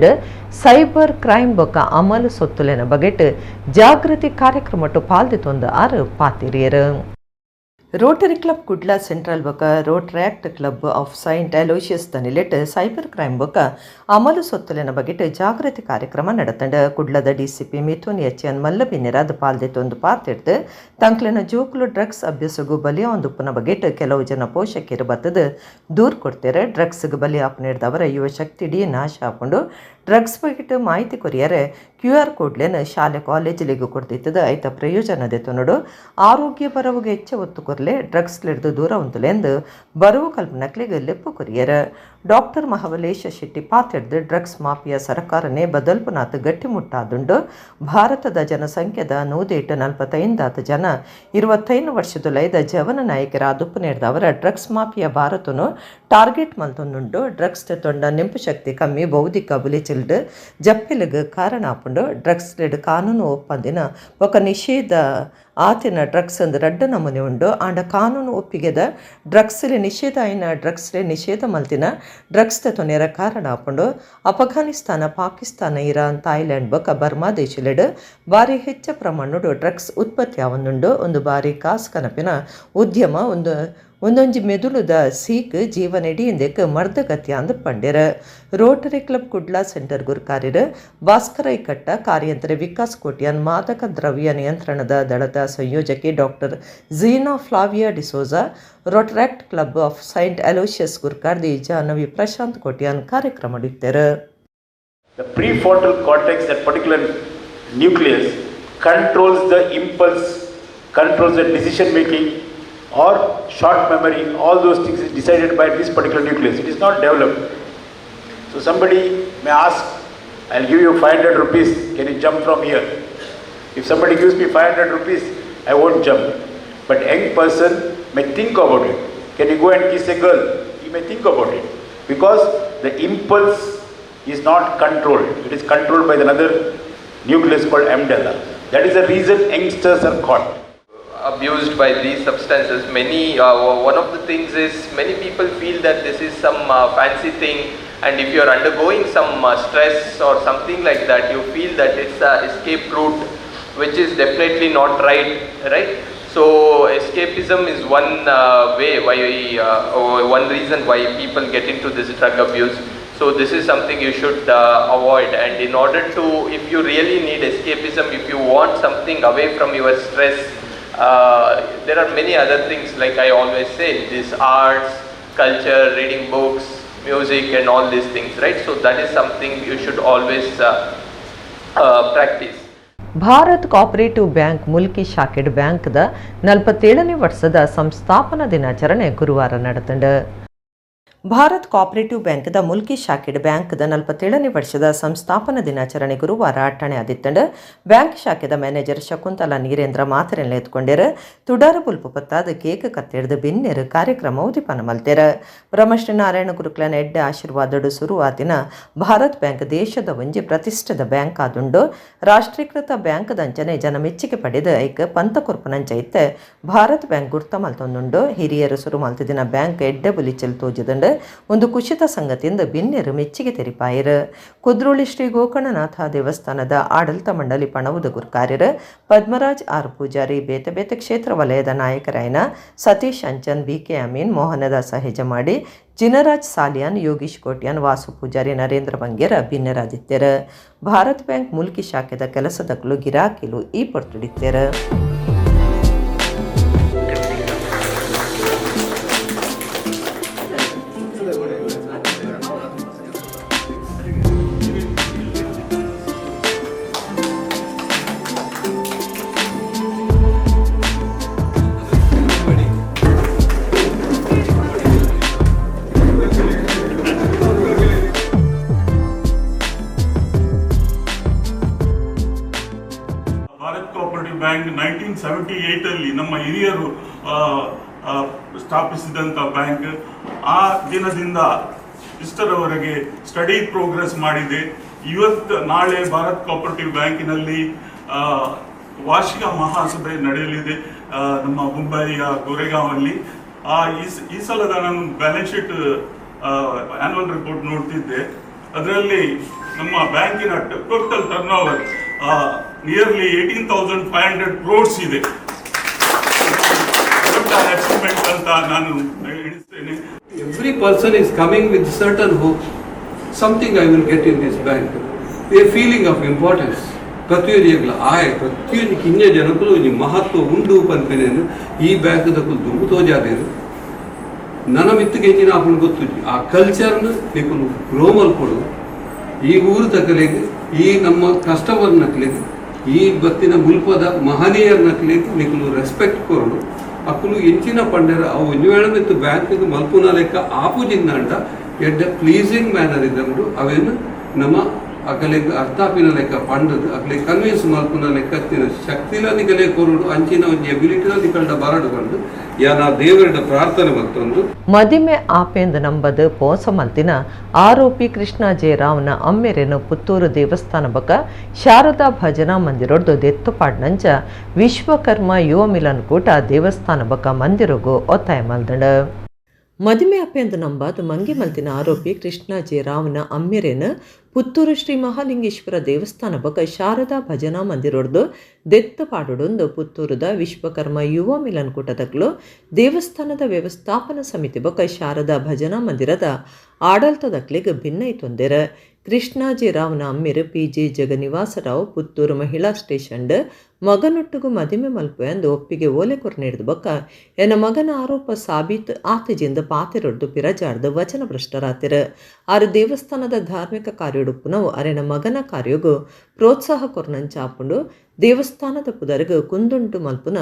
cyber crime ಬೊಕ್ಕ ಅಮಲು ಸೊತ್ತುಲೆನ ಬಗೆಟ್ ಜಾಗೃತಿ ಕಾರ್ಯಕ್ರಮ ಪಾಲ್ದಿತ್ತೊಂದು 6 ಪಾತಿರಿಯರು ರೋಟರಿ ಕ್ಲಬ್ ಕುಡ್ಲ ಸೆಂಟ್ರಲ್ ಬೊಕ್ಕ Rotaract Club of Saint Aloysius ತನಿಲೆಟ್ ಸೈಬರ್ ಕ್ರೈಮ್ ಬೊಕ್ಕ ಅಮಲು ಸೊತ್ತುಲೆನ ಬಗೆಟ್ ಜಾಗೃತಿ ಕಾರ್ಯಕ್ರಮ ನಡೆತಂಡ ಕುಡ್ಲದ ಡಿಸಿಪಿ ಮಿಥುನ್ ಎನ್ ಮಲ್ಲಬಿನ್ನೆರಾದ ಪಾಲ್ದಿತ್ತೊಂದು ಪಾತಿಡ್ದು ತಂಕ್ಲೆನ ಜೋಕುಲು ಡ್ರಗ್ಸ್ ಅಭ್ಯಾಸಗೂ ಬಲಿ ಒಂದುಪ್ಪನ ಬಗೆಟ್ ಕೆಲವು ಜನ ಪೋಷಕರು ಬತ್ತದ ದೂರ್ ಕೊಡ್ತಾರೆ ಡ್ರಗ್ಸ್ಗೆ ಬಲಿ ಆಪನಿಡ್ದವರ ಯುವ ಶಕ್ತಿ ಡಿ ನಾಶ ಹಾಕೊಂಡು ಡ್ರಗ್ಸ್ ಬಗೆಟ್ ಮಾಹಿತಿ ಕೊರಿಯರೆ QR ಕೋಡ್ಲೇನ ಶಾಲೆ ಕಾಲೇಜಿಲಿಗೂ ಕೊಡ್ತಿತ್ತದ ಐತ ಪ್ರಯೋಜನದಿತ್ತು ನೋಡು ಆರೋಗ್ಯ ಬರವುಗೆ ಹೆಚ್ಚು ಒತ್ತು ಕೊರ್ಲೆ ಡ್ರಗ್ಸ್ ಹಿಡಿದು ದೂರ ಉಂತುಲೆಂದು ಬರುವ ಕಲ್ಪನಕ್ಲಿಗೆ ಲೆಪ್ಪು ಕೊರಿಯರ ಡಾಕ್ಟರ್ ಮಹಾಬಲೇಶ ಶೆಟ್ಟಿ ಪಾತಿಡ್ದು ಡ್ರಗ್ಸ್ ಮಾಫಿಯಾ ಸರ್ಕಾರನೇ ಬದಲ್ಪನಾತ್ ಗಟ್ಟಿಮುಟ್ಟಾದುಂಡು ಭಾರತದ ಜನಸಂಖ್ಯೆದ 145 ಜನ 25 ವರ್ಷದೊಲೈದ ಜವನ ನಾಯಕರ ದುಪ್ಪು ನೀಡಿದವರ ಡ್ರಗ್ಸ್ ಮಾಫಿಯಾ ಭಾರತನು ಟಾರ್ಗೆಟ್ ಮಲ್ತೊಂದುಂಡು ಡ್ರಗ್ಸ್ ತೊಂಡ ನೆಂಪು ಶಕ್ತಿ ಕಮ್ಮಿ ಬೌದ್ಧಿಕ ಬುಲಿಚಿಲ್ಡು ಜಪ್ಪಿಲಿಗೆ ಕಾರಣ ಆಪುಂಡು ಡ್ರಗ್ಸ್ ಲೆಡ್ ಕಾನೂನು ಒಪ್ಪಂದಿನ ఒక ನಿಷೇಧ ಆತಿನ ಡ್ರಗ್ಸ್ ಅಂದು ರಡ್ಡ ನಮೂನೆ ಉಂಡು ಆಂಡ ಕಾನೂನು ಒಪ್ಪಿಗೆದ ಡ್ರಗ್ಸ್ಲೆ ನಿಷೇಧ ಆಯ್ನ ಡ್ರಗ್ಸ್ಲೆ ನಿಷೇಧ ಮಲ್ತಿನ ಡ್ರಗ್ಸ್ ತೊನೆರ ಕಾರಣ ಆಪುಂಡು ಅಫ್ಘಾನಿಸ್ತಾನ ಪಾಕಿಸ್ತಾನ ಇರಾನ್ ಥಾಯ್ಲ್ಯಾಂಡ್ ಬೊಕ್ಕ ಬರ್ಮಾ ದೇಶಲೆಡ್ ಬಾರಿ ಹೆಚ್ಚು ಪ್ರಮಾಣಡು ಡ್ರಗ್ಸ್ ಉತ್ಪತ್ತಿ ಆವೊಂದುಂಡು ಒಂದು ಬಾರಿ ಕಾಸು ಕನಪಿನ ಉದ್ಯಮ ಒಂದೊಂಜಿ ಮೆದುಳುದ ಸೀಕ್ ಜೀವನೆಡಿಯಿಂದಕ್ಕೆ ಮರ್ದಗತ್ಯ ಅಂದು ಪಂಡ್ಯರ ರೋಟರಿ ಕ್ಲಬ್ ಕುಡ್ಲಾ ಸೆಂಟರ್ ಗುರ್ಕಾರ್ಯರು ಭಾಸ್ಕರ ಇಕ್ಕಟ್ಟ ಕಾರ್ಯಂತರ ವಿಕಾಸ್ ಕೋಟ್ಯಾನ್ ಮಾದಕ ದ್ರವ್ಯ ನಿಯಂತ್ರಣದ ದಳದ ಸಂಯೋಜಕಿ doctor Zeena Flavia D'Souza Rotaract Club of Saint Aloysius ಗುರ್ಕಾರ್ದಿ ಜಾಹ್ನವಿ ಪ್ರಶಾಂತ್ ಕೋಟ್ಯಾನ್ ಕಾರ್ಯಕ್ರಮ ಮಾಡಿದ್ದಾರೆ. The prefrontal cortex, that particular nucleus, controls the impulse, controls the decision making or short memory. All those things is decided by this particular nucleus. It is not developed. So somebody may ask, I'll give you 500 rupees, can you jump from here? If somebody gives me 500 rupees, I won't jump. But young person may think about it. Can you go and kiss a girl? He may think about it. Because the impulse is not controlled. It is controlled by another nucleus called amygdala. That is the reason youngsters are caught. Abused by these substances. One of the things is many people feel that this is some fancy thing, and if you are undergoing some stress or something like that, you feel that it's a escape route, which is definitely not right? So escapism is one way why one reason why people get into this drug abuse. So this is something you should avoid, and in order to, if you really need escapism, if you want something away from your stress, there are many other things, like I always say, this arts, culture, reading books, music and all these things, right? So that is something you should always practice. Bharat cooperative bank Mulki ಶಾಖೆಡ್ ಬ್ಯಾಂಕ್ದ 47ನೇ ವರ್ಷದ ಸಂಸ್ಥಾಪನಾ ದಿನಾಚರಣೆ ಗುರುವಾರ ನಡೆದಂಡು. Bharat cooperative ಬ್ಯಾಂಕ್ದ ಮುಲ್ಕಿ ಶಾಖೆಡ್ ಬ್ಯಾಂಕ್ದ 47ನೇ ವರ್ಷದ ಸಂಸ್ಥಾಪನಾ ದಿನಾಚರಣೆ ಗುರುವಾರ ಅಟ್ಟಣೆ ಆದಿತ್ತಂಡು. ಬ್ಯಾಂಕ್ ಶಾಖೆದ ಮ್ಯಾನೇಜರ್ ಶಕುಂತಲಾ ನೀರೇಂದ್ರ ಮಾತರೆಲ್ಲ ಎತ್ಕೊಂಡೇರು. ತುಡಾರ ಬುಲ್ಪು ಪತ್ತಾದ ಕೇಕ್ ಕತ್ತೆಡ್ದು ಬಿನ್ನೆರು ಕಾರ್ಯಕ್ರಮ ಉದಿಪನ ಮಲ್ತೇರ. ಬ್ರಹ್ಮಶ್ರೀ ನಾರಾಯಣ ಗುರುಕುಲನ ಎಡ್ಡೆ ಆಶೀರ್ವಾದಡು ಶುರುವಾತಿನ ಭಾರತ್ ಬ್ಯಾಂಕ್ ದೇಶದ ಒಂಜಿ ಪ್ರತಿಷ್ಠಿತ ಬ್ಯಾಂಕ್ ಆದುಂಡು. ರಾಷ್ಟ್ರೀಕೃತ ಬ್ಯಾಂಕ್ ದಂಚನೆ ಜನ ಮೆಚ್ಚುಗೆ ಪಡೆದು ಐಕ್ ಪಂತ ಕೊರ್ಪುನಂಚ ಇತ್ತೆ ಭಾರತ್ ಬ್ಯಾಂಕ್ ಗುರ್ತ ಮಲ್ತೊಂದುಂಡು. ಹಿರಿಯರು ಶುರು ಮಲ್ತಿದಿನ ಬ್ಯಾಂಕ್ ಎಡ್ಡೆ ಬುಲಿಚಲ್ ತೋಜುದುಂಡು. ಒಂದು ಕುಶಿತ ಸಂಗತಿಯಿಂದ ಬಿನ್ನೆರು ಮೆಚ್ಚುಗೆ ತೆರಿಪಾಯರು. ಕುದ್ರೋಳಿ ಶ್ರೀ ಗೋಕರ್ಣನಾಥ ದೇವಸ್ಥಾನದ ಆಡಳಿತ ಮಂಡಳಿ ಪಣವುದ ಗುರ್ಕಾರ್ಯರು ಪದ್ಮರಾಜ್ ಆರ್ ಪೂಜಾರಿ, ಬೇತೆ ಬೇತೆ ಕ್ಷೇತ್ರ ವಲಯದ ನಾಯಕರಾಯನ ಸತೀಶ್ ಅಂಚನ್, BK ಅಮೀನ್, ಮೋಹನದಾಸ ಹೆಜಮಾಡಿ, ಜಿನರಾಜ್ ಸಾಲಿಯಾನ್, ಯೋಗೀಶ್ ಕೋಟ್ಯಾನ್, ವಾಸು ಪೂಜಾರಿ, ನರೇಂದ್ರ ಬಂಗೇರ ಭಿನ್ನರಾದಿತ್ಯರು. ಭಾರತ್ ಬ್ಯಾಂಕ್ ಮುಲ್ಕಿ ಶಾಖೆದ ಕೆಲಸದಕ್ಕಲು ಗಿರಾಕಿಲು ಈ ಪೊರ್ತುಡಿತ್ಯರು. ಬ್ಯಾಂಕ್ 1978 ನಮ್ಮ ಹಿರಿಯರು ಸ್ಥಾಪಿಸಿದಂಥ ಬ್ಯಾಂಕ್. ಆ ದಿನದಿಂದ ಇಷ್ಟರವರೆಗೆ ಸ್ಟಡಿ ಪ್ರೋಗ್ರೆಸ್ ಮಾಡಿದೆ. ಇವತ್ತು ನಾಳೆ ಭಾರತ್ ಕೋಆಪರೇಟಿವ್ ಬ್ಯಾಂಕಿನಲ್ಲಿ ವಾರ್ಷಿಕ ಮಹಾಸಭೆ ನಡೆಯಲಿದೆ ನಮ್ಮ ಮುಂಬಯಿಯ ಗೋರೆಗಾಂವಲ್ಲಿ. ಈ ಸಲದ ನಾನು ಬ್ಯಾಲೆನ್ಸ್ ಶೀಟ್ ಆನ್ಯುವಲ್ ರಿಪೋರ್ಟ್ ನೋಡ್ತಿದ್ದೆ. ಅದರಲ್ಲಿ ನಮ್ಮ ಬ್ಯಾಂಕಿನ total turn over nearly 18,500 crores ಇದೆ. ಅಚೀವ್ಮೆಂಟ್ ಅಂತ ನಾನು ಎಣಿಸ್ತೇನೆ. Every person is coming with certain hopes. Something I will get in this bank. A feeling of importance. ಪ್ರತಿಯೊಂದು ಕಿಂಜ ಜನಕ್ಕೂ ಈ ಮಹತ್ವ ಉಂಡು ಪನ್ಪೇನೇನು ಈ ಬ್ಯಾಂಕ್ದ ಕುಲ್ತು ತೋಜಾದೇನು ನನ್ನ ಮಿತ್ತಿಗೆ ಹೆಚ್ಚಿನ ಅಪ್ಪನ ಗೊತ್ತು. ಆ ಕಲ್ಚರ್ನ ನೀವು ಗ್ರೋ ಮಲ್ಕೊಡು. ಈ ಊರು ತಕ್ಕಲಿಗೆ, ಈ ನಮ್ಮ ಕಸ್ಟಮರ್ ನಕ್ಲಿಗೆ, ಈ ಬತ್ತಿನ ಮುಲ್ಪದ ಮಹನೀಯರ ನಕ್ಲಿಗೆ ನೀವು ರೆಸ್ಪೆಕ್ಟ್ ಕೊರಡು. ಅಕ್ಕಲು ಹೆಚ್ಚಿನ ಪಂಡರ ಅವು ಒಂಜುವೇಳೆ ಮತ್ತು ಬ್ಯಾಂಕಿಗೆ ಮಲ್ಪುನ ಲೆಕ್ಕ ಆಪುಜಿಂದ ಅಂಟ ಎಡ್ಡ ಪ್ಲೀಸಿಂಗ್ ಮ್ಯಾನರ್ ಇದ್ದಂಡು ಅವೇನು ನಮ್ಮ ಅಕಲಿಗೆ ಅರ್ಥಾಪಿನ ಲೆಕ್ಕ ಪಂಡದು ಅಕಲಿಗೆ ಕನ್ವಿನ್ಸ್ ಮಲ್ಪುನ ಲೆಕ್ಕತ್ತಿನ ಶಕ್ತಿಲನಿಗಲೇ ಕೊರಡು ಅಂಚಿನ ಒಂದು ಎಬಿಲಿಟಿನಲ್ಲಿ ಕಂಡ ಬರಡುಕೊಂಡು ಯಾನ ದೇವರ ಪ್ರಾರ್ಥನೆ ಮತ್ತೊಂದು ಮದಿಮೆ ಆಪೇಂದು ನಂಬದು ಪೋಸ ಮಲ್ತಿನ ಆರೋಪಿ ಕೃಷ್ಣ ಜೆ ರಾವ್ನ ಅಮ್ಮೆರೆನು ಪುತ್ತೂರು ದೇವಸ್ಥಾನ ಬಕ ಶಾರದಾ ಭಜನಾ ಮಂದಿರೊಡ್ದು ದೆತ್ತುಪಾಡ್ನಂಚ ವಿಶ್ವಕರ್ಮ ಯುವ ಮಿಲನ್ ಕೂಟ ದೇವಸ್ಥಾನ ಬಕ ಮಂದಿರಗೂ ಒತ್ತಾಯ ಮಲ್ದಣ. ಮದಿಮೆ ಅಪೇಂದು ನಂಬಾದ ಮಂಗಿ ಮಲ್ತಿನ ಆರೋಪಿ ಕೃಷ್ಣ ಜೆ ರಾವ್ನ ಅಮ್ಮೆರೆನು ಪುತ್ತೂರು ಶ್ರೀ ಮಹಾಲಿಂಗೇಶ್ವರ ದೇವಸ್ಥಾನ ಬಕ ಶಾರದಾ ಭಜನಾ ಮಂದಿರೊಡ್ದು ದೆತ್ತಪಾಡೊಂದು ಪುತ್ತೂರದ ವಿಶ್ವಕರ್ಮ ಯುವ ಮಿಲನ್ ಕೂಟದಕ್ಲು ದೇವಸ್ಥಾನದ ವ್ಯವಸ್ಥಾಪನಾ ಸಮಿತಿ ಬಕ ಶಾರದಾ ಭಜನಾ ಮಂದಿರದ ಆಡಳಿತದಕ್ಲಿಗೆ ಭಿನ್ನೈತೊಂದೆರ. ಕೃಷ್ಣ ಜೆ ರಾವ್ನ ಅಮ್ಮೆರು PG ಜಗನಿವಾಸರಾವ್ ಪುತ್ತೂರು ಮಹಿಳಾ ಸ್ಟೇಷನ್ ಮಗನೊಟ್ಟಿಗೂ ಮದಿಮೆ ಮಲ್ಪು ಎಂದು ಒಪ್ಪಿಗೆ ಓಲೆ ಕೊರ್ನೇಡ್ದು ಬಕ್ಕ ಎನ್ನ ಮಗನ ಆರೋಪ ಸಾಬೀತು ಆತಜಿಂದ ಪಾತೆರೊಡ್ದು ಪಿರಜಾಡ್ದು ವಚನ ಭ್ರಷ್ಟರಾತಿರು. ಆರು ದೇವಸ್ಥಾನದ ಧಾರ್ಮಿಕ ಕಾರ್ಯೊಡುಪ್ಪುನವು ಅರೆನ ಮಗನ ಕಾರ್ಯಗೂ ಪ್ರೋತ್ಸಾಹ ಕೊರ್ನಂಚಾಪುಂಡು ದೇವಸ್ಥಾನದ ಪುದರ್ಗು ಕುಂದುಂಟು ಮಲ್ಪುನ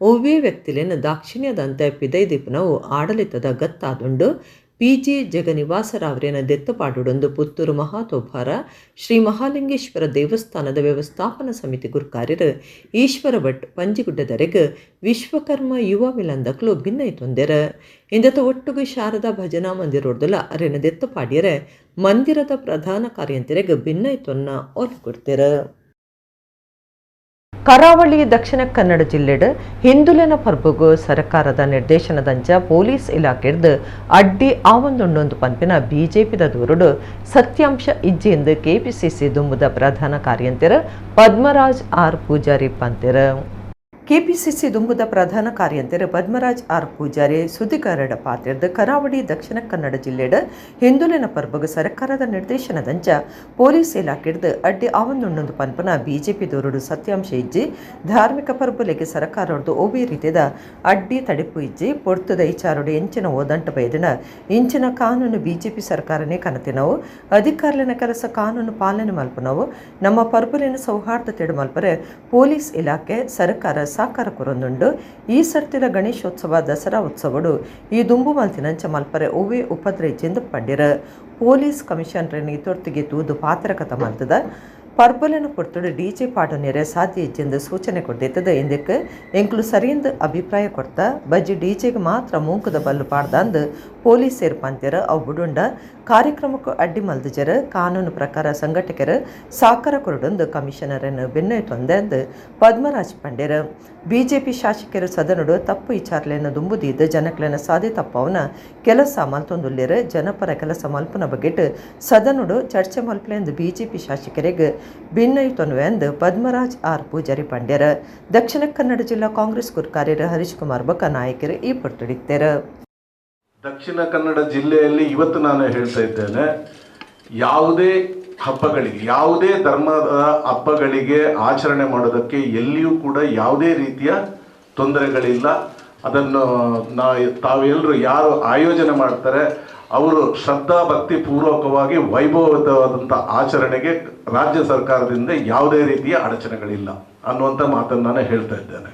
ಒವ್ವೇ ವ್ಯಕ್ತಿಲೇನು ದಾಕ್ಷಿಣ್ಯದಂತೆ ಪಿದೈದಿಪ್ಪುನವು ಆಡಳಿತದ ಗತ್ತಾದುಂಡು. PG ಜಗನಿವಾಸರಾವ್ರೇನ ದೆತ್ತಪಾಡುಡೊಂದು ಪುತ್ತೂರು ಮಹಾತೋಭಾರ ಶ್ರೀ ಮಹಾಲಿಂಗೇಶ್ವರ ದೇವಸ್ಥಾನದ ವ್ಯವಸ್ಥಾಪನಾ ಸಮಿತಿ ಗುರ್ಕಾರ್ಯರು ಈಶ್ವರ ಭಟ್ ಪಂಜಿಗುಡ್ಡದರೆಗೆ ವಿಶ್ವಕರ್ಮ ಯುವ ಮಿಲಂದಕ್ಲು ಭಿನ್ನೈತೊಂದೆರ. ಇಂದತ ಒಟ್ಟುಗು ಶಾರದಾ ಭಜನಾ ಮಂದಿರೊಡ್ದಲ ಅರೆನ ದೆತ್ತಪಾಡ್ಯರೆ ಮಂದಿರದ ಪ್ರಧಾನ ಕಾರ್ಯಂತರೆಗೆ ಭಿನ್ನೈತೊನ್ನ ಒಲ್ಕೊಡ್ತೆರ. ಕರಾವಳಿ ದಕ್ಷಿಣ ಕನ್ನಡ ಜಿಲ್ಲೆಡ್ ಹಿಂದುಲಿನ ಪರ್ಬುಗು ಸರ್ಕಾರದ ನಿರ್ದೇಶನದಂಚ ಪೊಲೀಸ್ ಇಲಾಖೆಡ್ದು ಅಡ್ಡಿ ಆವೊಂದೊಂದೊಂದು ಪನ್ಪಿನ ಬಿಜೆಪಿದ ದೂರುಡು ಸತ್ಯಾಂಶ ಇಜ್ಜೆಂದು ಕೆಪಿಸಿಸಿ ದುಂಬುದ ಪ್ರಧಾನ ಕಾರ್ಯಂತರ ಪದ್ಮರಾಜ್ ಆರ್ ಪೂಜಾರಿ ಪಂತೆರ. ಕೆಪಿಸಿಸಿ ದುಂಬುದ ಪ್ರಧಾನ ಕಾರ್ಯಂತರ ಪದ್ಮರಾಜ್ ಆರ್ ಪೂಜಾರಿ ಸುದ್ದಿಗಾರರ ಪಾತ್ರದ ಕರಾವಳಿ ದಕ್ಷಿಣ ಕನ್ನಡ ಜಿಲ್ಲೆಯ ಹಿಂದುಲಿನ ಪರ್ಬಗ ಸರ್ಕಾರದ ನಿರ್ದೇಶನದಂಚ ಪೊಲೀಸ್ ಇಲಾಖೆಡ್ದು ಅಡ್ಡಿ ಆವೊಂದುಂಡೊಂದು ಪನ್ಪನ ಬಿಜೆಪಿ ದೋರುಡು ಸತ್ಯಾಂಶ ಇಜ್ಜಿ ಧಾರ್ಮಿಕ ಪರ್ಬುಲೆಗೆ ಸರ್ಕಾರದ್ದು ಓಬಿ ರೀತಿಯ ಅಡ್ಡಿ ತಡಿಪು ಇಜ್ಜಿ ಪೊರ್ತುದ ಇಚಾರುಡು ಎಂಚಿನ ಓದಂಟ ಬೈದಿನ ಇಂಚಿನ ಕಾನೂನು ಬಿಜೆಪಿ ಸರ್ಕಾರನೇ ಕನತಿನವು ಅಧಿಕಾರಿನ ಕೆಲಸ ಕಾನೂನು ಪಾಲನೆ ಮಲ್ಪನವು ನಮ್ಮ ಪರ್ಬುಲಿನ ಸೌಹಾರ್ದತೆಡು ಮಲ್ಪರೆ ಪೊಲೀಸ್ ಇಲಾಖೆ ಸರ್ಕಾರ ಸಾಕಾರ ಕೊರೊಂದುಂಡು ಈ ಸರ್ತಿಲ ಗಣೇಶೋತ್ಸವ ದಸರಾ ಉತ್ಸವಡು ಈ ದುಂಬು ಮಲ್ತಿನಂಚ ಮಲ್ಪರೆ ಒವ್ವೆ ಉಪದ್ರ ಚೆಂದು ಪಂಡಿರ ಪೊಲೀಸ್ ಕಮಿಷನರ್ನಿ ತೊರ್ತಿಗೆ ತೂದು ಪಾತ್ರಕಥ ಮಲ್ತದ ಪರ್ಬಲನ ಪೊರ್ತುಡು ಡಿಜೆ ಪಾಡು ನೆರೆ ಸಾಧ್ಯ ಇಜ್ಜೆಂದು ಸೂಚನೆ ಕೊಡ್ದಿತ್ತದ ಎಂದಕ್ಕೆ ಎಂಕ್ಲು ಸರಿಯಿಂದ ಅಭಿಪ್ರಾಯ ಕೊಡ್ತಾ ಬಜ್ಜಿ ಡಿಜೆಗೆ ಮಾತ್ರ ಮೂಂಕದ ಬಲ್ಲು ಪಾಡ್ದಂದು ಪೊಲೀಸ್ ಸೇರ್ಪಂತ್ಯರ ಅವು ಬುಡುಂಡ ಕಾರ್ಯಕ್ರಮಕ್ಕೂ ಅಡ್ಡಿ ಮಲ್ದಜರ ಕಾನೂನು ಪ್ರಕಾರ ಸಂಘಟಕರ ಸಾಕಾರ ಕೊರಡೊಂದು ಕಮಿಷನರನ್ನು ಬೆನ್ನೈತೊಂದೆಂದು ಪದ್ಮರಾಜ್ ಪಂಡ್ಯರ ಬಿಜೆಪಿ ಶಾಸಕರು ಸದನಡು ತಪ್ಪು ವಿಚಾರಲೆಯನ್ನು ದುಂಬುದಿದ್ದು ಜನಕ್ಲೆನ ಸಾಧಿ ತಪ್ಪವನ ಕೆಲಸ ಮಲ್ತೊಂದುಲ್ಲೆರ ಜನಪರ ಕೆಲಸ ಮಲ್ಪನ ಬಗೆಟ್ ಸದನಡು ಚರ್ಚೆ ಮಲ್ಪಲೆಂದು ಬಿಜೆಪಿ ಶಾಸಕರಿಗೆ ಭಿನ್ನೈತೊನ್ವೆಂದು ಪದ್ಮರಾಜ್ ಆರ್ ಪೂಜಾರಿ ಪಂಡ್ಯರ ದಕ್ಷಿಣ ಕನ್ನಡ ಜಿಲ್ಲಾ ಕಾಂಗ್ರೆಸ್ ಕಾರ್ಯರ ಹರೀಶ್ ಕುಮಾರ್ ಬಕ ನಾಯಕರು ಈ ಪೊರ್ತುಡಿತ್ತರ. ದಕ್ಷಿಣ ಕನ್ನಡ ಜಿಲ್ಲೆಯಲ್ಲಿ ಇವತ್ತು ನಾನು ಹೇಳ್ತಾ ಇದ್ದೇನೆ, ಯಾವುದೇ ಹಬ್ಬಗಳಿಗೆ, ಯಾವುದೇ ಧರ್ಮದ ಹಬ್ಬಗಳಿಗೆ ಆಚರಣೆ ಮಾಡೋದಕ್ಕೆ ಎಲ್ಲಿಯೂ ಕೂಡ ಯಾವುದೇ ರೀತಿಯ ತೊಂದರೆಗಳಿಲ್ಲ. ಅದನ್ನು ತಾವೆಲ್ಲರೂ ಯಾರು ಆಯೋಜನೆ ಮಾಡ್ತಾರೆ ಅವರು ಶ್ರದ್ಧಾ ಭಕ್ತಿ ಪೂರ್ವಕವಾಗಿ ವೈಭವವಾದಂಥ ಆಚರಣೆಗೆ ರಾಜ್ಯ ಸರ್ಕಾರದಿಂದ ಯಾವುದೇ ರೀತಿಯ ಅಡಚಣೆಗಳಿಲ್ಲ ಅನ್ನುವಂಥ ಮಾತನ್ನು ನಾನು ಹೇಳ್ತಾ ಇದ್ದೇನೆ.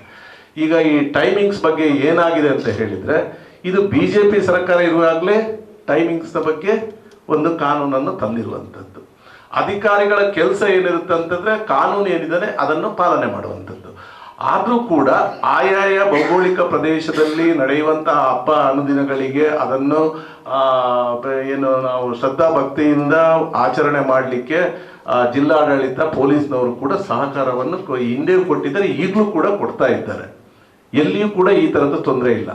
ಈಗ ಈ ಟೈಮಿಂಗ್ಸ್ ಬಗ್ಗೆ ಏನಾಗಿದೆ ಅಂತ ಹೇಳಿದರೆ, ಇದು BJP ಸರ್ಕಾರ ಇರುವಾಗಲೇ ಟೈಮಿಂಗ್ಸ್ನ ಬಗ್ಗೆ ಒಂದು ಕಾನೂನನ್ನು ತಂದಿರುವಂಥದ್ದು. ಅಧಿಕಾರಿಗಳ ಕೆಲಸ ಏನಿರುತ್ತೆ ಅಂತಂದರೆ ಕಾನೂನು ಏನಿದೆ ಅದನ್ನು ಪಾಲನೆ ಮಾಡುವಂಥದ್ದು. ಆದರೂ ಕೂಡ ಆಯಾಯ ಭೌಗೋಳಿಕ ಪ್ರದೇಶದಲ್ಲಿ ನಡೆಯುವಂತಹ ಹಬ್ಬ ಹನುದಿನಗಳಿಗೆ ಅದನ್ನು ಏನು ನಾವು ಶ್ರದ್ಧಾ ಭಕ್ತಿಯಿಂದ ಆಚರಣೆ ಮಾಡಲಿಕ್ಕೆ ಜಿಲ್ಲಾಡಳಿತ ಪೊಲೀಸ್ನವರು ಕೂಡ ಸಹಕಾರವನ್ನು ಹಿಂದೆ ಕೊಟ್ಟಿದ್ದಾರೆ, ಈಗಲೂ ಕೂಡ ಕೊಡ್ತಾ ಇದ್ದಾರೆ. ಎಲ್ಲಿಯೂ ಕೂಡ ಈ ಥರದ ತೊಂದರೆ ಇಲ್ಲ.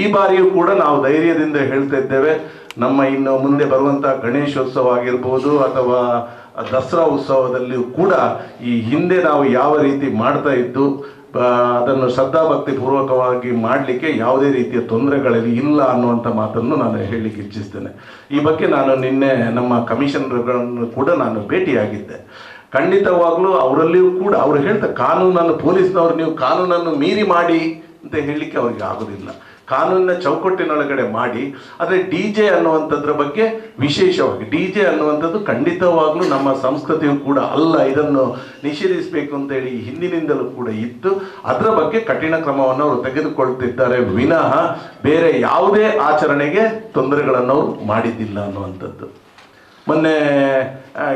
ಈ ಬಾರಿಯೂ ಕೂಡ ನಾವು ಧೈರ್ಯದಿಂದ ಹೇಳ್ತಾ ಇದ್ದೇವೆ, ನಮ್ಮ ಇನ್ನು ಮುಂದೆ ಬರುವಂಥ ಗಣೇಶೋತ್ಸವ ಆಗಿರ್ಬೋದು ಅಥವಾ ದಸರಾ ಉತ್ಸವದಲ್ಲಿಯೂ ಕೂಡ ಈ ಹಿಂದೆ ನಾವು ಯಾವ ರೀತಿ ಮಾಡ್ತಾ ಇದ್ದು ಅದನ್ನು ಶ್ರದ್ಧಾಭಕ್ತಿ ಪೂರ್ವಕವಾಗಿ ಮಾಡಲಿಕ್ಕೆ ಯಾವುದೇ ರೀತಿಯ ತೊಂದರೆಗಳಲ್ಲಿ ಇಲ್ಲ ಅನ್ನುವಂಥ ಮಾತನ್ನು ನಾನು ಹೇಳಲಿಕ್ಕೆ ಇಚ್ಛಿಸ್ತೇನೆ. ಈ ಬಗ್ಗೆ ನಾನು ನಿನ್ನೆ ನಮ್ಮ ಕಮಿಷನರ್ಗಳನ್ನು ಕೂಡ ನಾನು ಭೇಟಿಯಾಗಿದ್ದೆ. ಖಂಡಿತವಾಗ್ಲೂ ಅವರಲ್ಲಿಯೂ ಕೂಡ ಅವರು ಹೇಳ್ತಾರೆ, ಕಾನೂನನ್ನು ಪೊಲೀಸ್ನವರು ನೀವು ಕಾನೂನನ್ನು ಮೀರಿ ಮಾಡಿ ಅಂತ ಹೇಳಲಿಕ್ಕೆ ಅವರಿಗೆ ಆಗೋದಿಲ್ಲ. ಕಾನೂನಿನ ಚೌಕಟ್ಟಿನೊಳಗಡೆ ಮಾಡಿ. ಆದರೆ DJ ಅನ್ನುವಂಥದ್ರ ಬಗ್ಗೆ ವಿಶೇಷವಾಗಿ, DJ ಅನ್ನುವಂಥದ್ದು ಖಂಡಿತವಾಗ್ಲೂ ನಮ್ಮ ಸಂಸ್ಕೃತಿಯು ಕೂಡ ಅಲ್ಲ, ಇದನ್ನು ನಿಷೇಧಿಸಬೇಕು ಅಂತೇಳಿ ಹಿಂದಿನಿಂದಲೂ ಕೂಡ ಇತ್ತು. ಅದರ ಬಗ್ಗೆ ಕಠಿಣ ಕ್ರಮವನ್ನು ಅವರು ತೆಗೆದುಕೊಳ್ತಿದ್ದಾರೆ ವಿನಃ ಬೇರೆ ಯಾವುದೇ ಆಚರಣೆಗೆ ತೊಂದರೆಗಳನ್ನು ಅವರು ಮಾಡಿದ್ದಿಲ್ಲ ಅನ್ನುವಂಥದ್ದು. ಮೊನ್ನೆ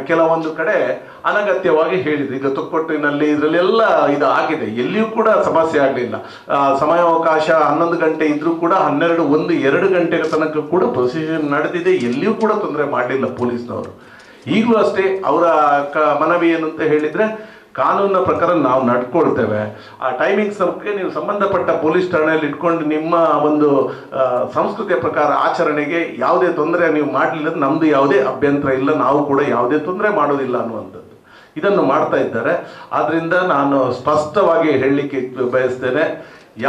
ಕೆಲವೊಂದು ಕಡೆ ಅನಗತ್ಯವಾಗಿ ಹೇಳಿದ್ರು. ಈಗ ತೊಕ್ಕೊಟ್ಟಿನಲ್ಲಿ ಇದರಲ್ಲೆಲ್ಲ ಇದು ಆಗಿದೆ, ಎಲ್ಲಿಯೂ ಕೂಡ ಸಮಸ್ಯೆ ಆಗಲಿಲ್ಲ. ಸಮಯಾವಕಾಶ 11 ಗಂಟೆ ಇದ್ರೂ ಕೂಡ 12, 1, 2 ಗಂಟೆಗಳ ತನಕ ಕೂಡ ಪ್ರೊಸೀಜರ್ ನಡೆದಿದೆ, ಎಲ್ಲಿಯೂ ಕೂಡ ತೊಂದರೆ ಮಾಡಲಿಲ್ಲ ಪೊಲೀಸ್ನವರು. ಈಗಲೂ ಅಷ್ಟೇ ಅವರ ಮನವಿ ಏನು ಅಂತ ಹೇಳಿದರೆ, ಕಾನೂನಿನ ಪ್ರಕಾರ ನಾವು ನಡ್ಕೊಳ್ತೇವೆ, ಆ ಟೈಮಿಂಗ್ಸ್ ಬಗ್ಗೆ ನೀವು ಸಂಬಂಧಪಟ್ಟ ಪೊಲೀಸ್ ಠಾಣೆಯಲ್ಲಿ ಇಟ್ಕೊಂಡು ನಿಮ್ಮ ಒಂದು ಸಂಸ್ಕೃತಿಯ ಪ್ರಕಾರ ಆಚರಣೆಗೆ ಯಾವುದೇ ತೊಂದರೆ ನೀವು ಮಾಡಲಿಲ್ಲ, ನಮ್ಮದು ಯಾವುದೇ ಅಭ್ಯಂತರ ಇಲ್ಲ, ನಾವು ಕೂಡ ಯಾವುದೇ ತೊಂದರೆ ಮಾಡೋದಿಲ್ಲ ಅನ್ನುವಂಥದ್ದು ಇದನ್ನು ಮಾಡ್ತಾ ಇದ್ದಾರೆ. ಆದ್ದರಿಂದ ನಾನು ಸ್ಪಷ್ಟವಾಗಿ ಹೇಳಲಿಕ್ಕೆ ಬಯಸ್ತೇನೆ,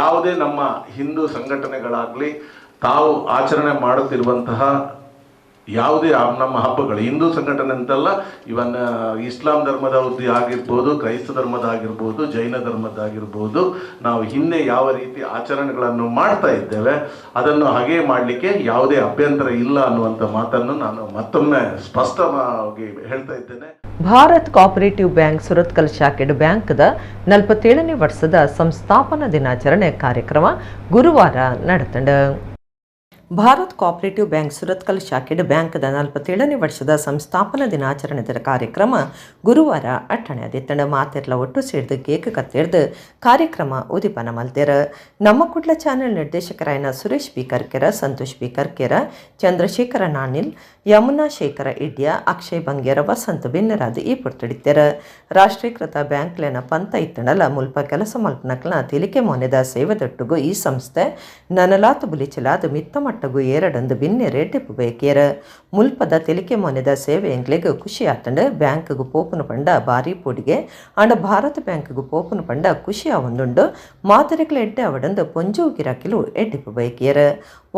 ಯಾವುದೇ ನಮ್ಮ ಹಿಂದೂ ಸಂಘಟನೆಗಳಾಗಲಿ ತಾವು ಆಚರಣೆ ಮಾಡುತ್ತಿರುವಂತಹ ಯಾವುದೇ ನಮ್ಮ ಹಬ್ಬಗಳು, ಹಿಂದೂ ಸಂಘಟನೆ ಅಂತಲ್ಲ, ಇವನ್ ಇಸ್ಲಾಂ ಧರ್ಮದವ್ರದ್ದು ಆಗಿರ್ಬೋದು, ಕ್ರೈಸ್ತ ಧರ್ಮದಾಗಿರ್ಬೋದು, ಜೈನ ಧರ್ಮದಾಗಿರ್ಬೋದು, ನಾವು ಹಿಂದೆ ಯಾವ ರೀತಿ ಆಚರಣೆಗಳನ್ನು ಮಾಡ್ತಾ ಇದ್ದೇವೆ ಅದನ್ನು ಹಾಗೆ ಮಾಡಲಿಕ್ಕೆ ಯಾವುದೇ ಅಭ್ಯಂತರ ಇಲ್ಲ ಅನ್ನುವಂಥ ಮಾತನ್ನು ನಾನು ಮತ್ತೊಮ್ಮೆ ಸ್ಪಷ್ಟವಾಗಿ ಹೇಳ್ತಾ ಇದ್ದೇನೆ. ಭಾರತ್ ಕೋಆಪರೇಟಿವ್ ಬ್ಯಾಂಕ್ ಸುರತ್ಕಲ್ ಶಾಖೆಡ್ ಬ್ಯಾಂಕ್ದ 47ನೇ ವರ್ಷದ ಸಂಸ್ಥಾಪನಾ ದಿನಾಚರಣೆ ಕಾರ್ಯಕ್ರಮ ಗುರುವಾರ ನಡೆತಂಡ. ಭಾರತ್ ಕೋಆಪರೇಟಿವ್ ಬ್ಯಾಂಕ್ ಸುರತ್ಕಲ್ ಶಾಖೆಡ್ ಬ್ಯಾಂಕ್ದ 47ನೇ ವರ್ಷದ ಸಂಸ್ಥಾಪನಾ ದಿನಾಚರಣೆ ಕಾರ್ಯಕ್ರಮ ಗುರುವಾರ ಅಟ್ಟಣೆಯಾದಿತ್ತಂಡ. ಮಾತೆರ್ಲ ಒಟ್ಟು ಸೇರಿದು ಕೇಕ್ ಕತ್ತೆಡ್ದು ಕಾರ್ಯಕ್ರಮ ಉದಿಪನ ಮಲ್ತೆರ. ನಮ್ಮ ಕುಡ್ಲ ಚಾನೆಲ್ ನಿರ್ದೇಶಕರಾಯನ ಸುರೇಶ್ ಬಿ ಕರ್ಕೆರ, ಸಂತೋಷ್ ಬಿ ಕರ್ಕೆರ, ಚಂದ್ರಶೇಖರ ನಾನಿಲ್, ಯಮುನಾ ಶೇಖರ ಇಡ್ಯ, ಅಕ್ಷಯ್ ಬಂಗೇರ, ವಸಂತ ಬಿನ್ನರಾದ ಈ ಪುರ್ತಡಿತ್ತೆರ. ರಾಷ್ಟ್ರೀಕೃತ ಬ್ಯಾಂಕ್ಲೆನ ಪಂತ ಇತ್ತಣಲ ಮುಲ್ಪ ಕೆಲಸ ಮಲ್ಪನಕ್ಲ ತಿಲಿಕೆ ಮೊನೆದ ಸೇವೆದೊಟ್ಟುಗು ಈ ಸಂಸ್ಥೆ ನನಲಾತು ಬುಲಿಚಲಾದ ಮಿತ್ತ ಮಟ್ಟಗೂ ಎರಡೊಂದು ಬಿನ್ನೆರೆ ಟಿಪ್ಪು ಬೇಕೇರ ಮುಲ್ಪದ ತೆಲಿಕೆ ಮೊನೆದ ಸೇವೆ ಎಂಗ್ಲೆಗ್ ಖುಷಿ ಆತಂಡ ಬ್ಯಾಂಕ್ಗೂ ಪೋಪುನು ಪಂಡ ಭಾರಿ ಪೋಡಿಗೆ ಅಂಡ ಭಾರತ ಬ್ಯಾಂಕ್ಗೂ ಪೋಪುನು ಪಂಡ ಖುಷಿ ಆವೊಂದುಂಡು ಮಾದರಿಗಳ ಎಡ್ಡೆ ಅವಡಂದು ಪೊಂಜು ಗಿರಾಕಿಲು ಎಡ್ಡಿಪ್ಪು ಬೈಕೇರ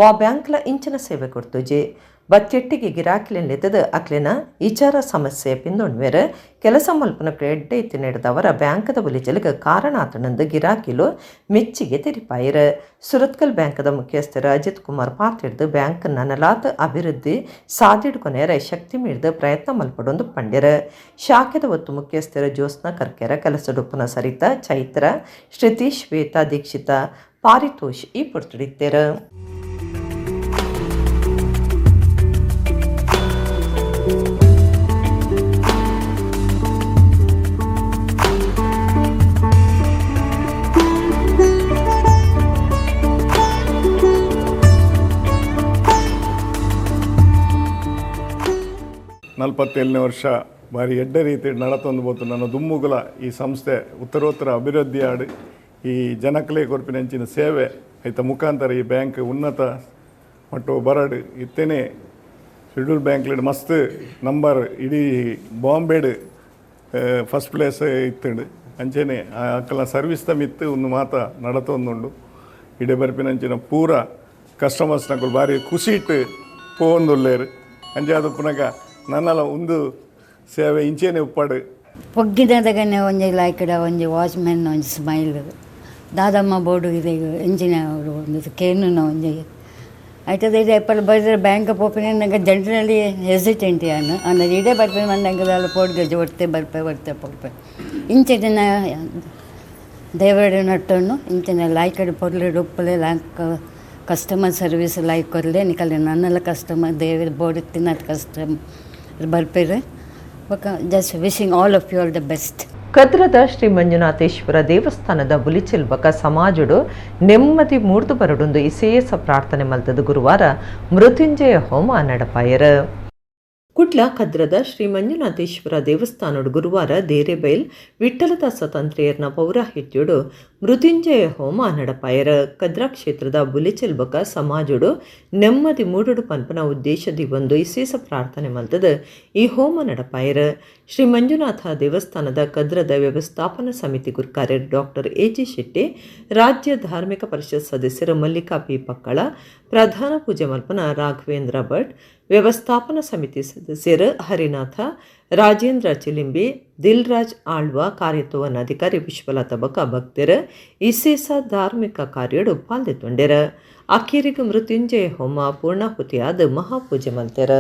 ವಾ ಬ್ಯಾಂಕ್ಲ ಇಂಚಿನ ಸೇವೆ ಕೊಡ್ತುಜಿ ಬತ್ತೆಟ್ಟಿಗೆ ಗಿರಾಕಿಲೆಂದೆದ ಅಕ್ಲೆನ ಇಚಾರ ಸಮಸ್ಯೆ ಪಿಂದೊಣ್ವೇರ ಕೆಲಸ ಮಲ್ಪನಕ್ಕೆ ಎಡ್ಡೆ ಇತ್ತಿ ನಡೆದವರ ಬ್ಯಾಂಕದ ಬಲಿಜಲಿಗೆ ಕಾರಣ ಆತನಂದು ಗಿರಾಕಿಲು ಮೆಚ್ಚಿಗೆ ತೆರಿಪಾಯಿರ ಸುರತ್ಕಲ್ ಬ್ಯಾಂಕದ ಮುಖ್ಯಸ್ಥರ ಅಜಿತ್ ಕುಮಾರ್ ಪಾತ್ರಿಡ್ದು ಬ್ಯಾಂಕ್ ನನಲಾದ ಅಭಿವೃದ್ಧಿ ಸಾಧಿಡ್ಕೊನೇರ ಶಕ್ತಿ ಮೀರಿದ ಪ್ರಯತ್ನ ಮಲ್ಪಡೊಂದು ಪಂಡ್ಯರ ಶಾಖೆದ ಒತ್ತು ಮುಖ್ಯಸ್ಥರ ಜ್ಯೋತ್ಸ್ನಾ ಕರ್ಕೆರ ಕೆಲಸಡುಪ್ಪನ ಸರಿತ ಚೈತ್ರ ಶ್ರುತಿ ಶ್ವೇತಾ ದೀಕ್ಷಿತ ಪಾರಿತೋಷ್ ಈ ಪುರ್ತುಡಿತ್ತೇರ 47ನೇ ವರ್ಷ ಭಾರಿ ಎಡ್ಡ ರೀತಿ ನಡತೊಂದು ಬೋದು ನನ್ನ ದುಮ್ಮುಗುಲ ಈ ಸಂಸ್ಥೆ ಉತ್ತರೋತ್ತರ ಅಭಿವೃದ್ಧಿ ಆಡಿ ಈ ಜನಕಲೆ ಕೊರ್ಪಿನಂಚಿನ ಸೇವೆ ಐತ ಮುಖಾಂತರ ಈ ಬ್ಯಾಂಕ್ ಉನ್ನತ ಮಟ್ಟ ಬರಡು ಇತ್ತೇನೆ ಶೆಡ್ಯೂಲ್ ಬ್ಯಾಂಕ್ಲೆಡ್ ಮಸ್ತ್ ನಂಬರ್ ಇಡೀ ಬಾಂಬೆಡ್ ಫಸ್ಟ್ ಪ್ಲೇಸ್ ಇತ್ತುಂಡು ಅಂಚೆನೆ ಅಕ್ಕಲ ಸರ್ವಿಸ್ ಮಿತ್ತು ಒಂದು ಮಾತ ನಡತೊಂದುಂಡು ಇಡೀ ಬರ್ಪಿನಂಚಿನ ಪೂರ ಕಸ್ಟಮರ್ಸ್ನಗಳು ಭಾರಿ ಖುಷಿ ಇಟ್ಟು ಪೋಂದುಲ್ಲೇರು ಅಂಜಾದ ಪುನಗ ನನ್ನಲ್ಲ ಒಂದು ಸೇವೆ ಇಂಚೆನೆ ಉಪ್ಪಾಡು ಒಗ್ಗಿದಗನೆ ಒಂಜಿ ಲಾಯ್ಕಡ ಒಂಜಿ ವಾಚ್ಮ್ಯಾನ್ ಒಂಜಿ ಸ್ಮೈಲ್ ದಾದಮ್ಮ ಬೋರ್ಡು ಇದೆ ಎಂಜಿನ ಅವರು ಒಂದು ಕೇನುನ ಒಂಜಿ ಆಯ್ತದ ಇದೆ ಎಪ್ಪಲು ಬರೆದ್ರೆ ಬ್ಯಾಂಕ್ ಪೋಪಿನ ನಂಗೆ ಜನರಲಿ ಹೆಸಿಟೆಂಟ್ ಯಾನು ಅನ್ನೋದು ಇಡೇ ಬರ್ಪೆ ಮಂದಂಗದ ಪೋಡ್ಗೆ ಒಡ್ತೆ ಬರ್ಪೆ ಪೋಡ್ಪೆ ಇಂಚಿನ ದೇವರ ನಟ್ಟನ್ನು ಇಂಚಿನ ಲಾಯ್ಕಡೆ ಪೊರ್ಲೆ ಉಪ್ಪಲೆ ಲಾಂಕ್ ಕಸ್ಟಮರ್ ಸರ್ವಿಸ್ ಲೈಕ್ ಕೊರಲೆ ನಿಕಲೆ ನನ್ನೆಲ್ಲ ಕಸ್ಟಮರ್ ದೇವರ ಬೋರ್ಡ್ ತಿನ್ನೋದು ಕಸ್ಟಮರ್ ಬರ್ಪೇರೆ just wishing all of you all the best. ಕದ್ರದ ಶ್ರೀ ಮಂಜುನಾಥೇಶ್ವರ ದೇವಸ್ಥಾನದ ಬುಲಿಚಿಲ್ಬಕ ಸಮಾಜಡು ನೆಮ್ಮದಿ ಮೂರ್ದು ಬರಡೊಂದು ವಿಶೇಷ ಪ್ರಾರ್ಥನೆ ಮಲ್ತದ ಗುರುವಾರ ಮೃತ್ಯುಂಜಯ ಹೋಮ ನಡಪಾಯರ. ಕುಡ್ಲ ಕದ್ರದ ಶ್ರೀ ಮಂಜುನಾಥೇಶ್ವರ ದೇವಸ್ಥಾನಡು ಗುರುವಾರ ದೇರೆಬೈಲ್ ವಿಠ್ಠಲದಾಸ ತಂತ್ರಿಯರ್ನ ಪೌರಾಹಿತ್ಯಡು ಮೃತ್ಯುಂಜಯ ಹೋಮ ನಡಪಾಯರ. ಕದ್ರ ಕ್ಷೇತ್ರದ ಬುಲಿಚೆಲ್ಬಕ ಸಮಾಜಡು ನೆಮ್ಮದಿ ಮೂಡುಡು ಪನ್ಪನ ಉದ್ದೇಶದಿ ಒಂದು ವಿಶೇಷ ಪ್ರಾರ್ಥನೆ ಮಲ್ತದ ಈ ಹೋಮ ನಡಪಾಯರ. ಶ್ರೀ ಮಂಜುನಾಥ ದೇವಸ್ಥಾನದ ಕದ್ರದ ವ್ಯವಸ್ಥಾಪನಾ ಸಮಿತಿ ಗುರುಕಾರ್ಯರು ಡಾಕ್ಟರ್ ಎ.ಜಿ. ಶೆಟ್ಟಿ, ರಾಜ್ಯ ಧಾರ್ಮಿಕ ಪರಿಷತ್ ಸದಸ್ಯರು ಮಲ್ಲಿಕಾ ಪಿ. ಪಕ್ಕಳ, ಪ್ರಧಾನ ಪೂಜೆ ಮಲ್ಪನ ರಾಘವೇಂದ್ರ ಭಟ್, ವ್ಯವಸ್ಥಾಪನಾ ಸಮಿತಿ ಸದಸ್ಯರು ಹರಿನಾಥ, ರಾಜೇಂದ್ರ ಚಿಲಿಂಬಿ, ದಿಲ್ರಾಜ್ ಆಳ್ವ, ಕಾರ್ಯತ್ವನ ಅಧಿಕಾರಿ ವಿಶ್ವಲತಾ ಬಕ ಭಕ್ತರ ವಿಶೇಷ ಧಾರ್ಮಿಕ ಕಾರ್ಯಡು ಪಾಲ್ದೊಂಡೆರ. ಅಖೀರಿಗೆ ಮೃತ್ಯುಂಜಯ ಹೋಮ ಪೂರ್ಣಾಹುತಿಯಾದ ಮಹಾಪೂಜೆ ಮಲ್ತೆರ.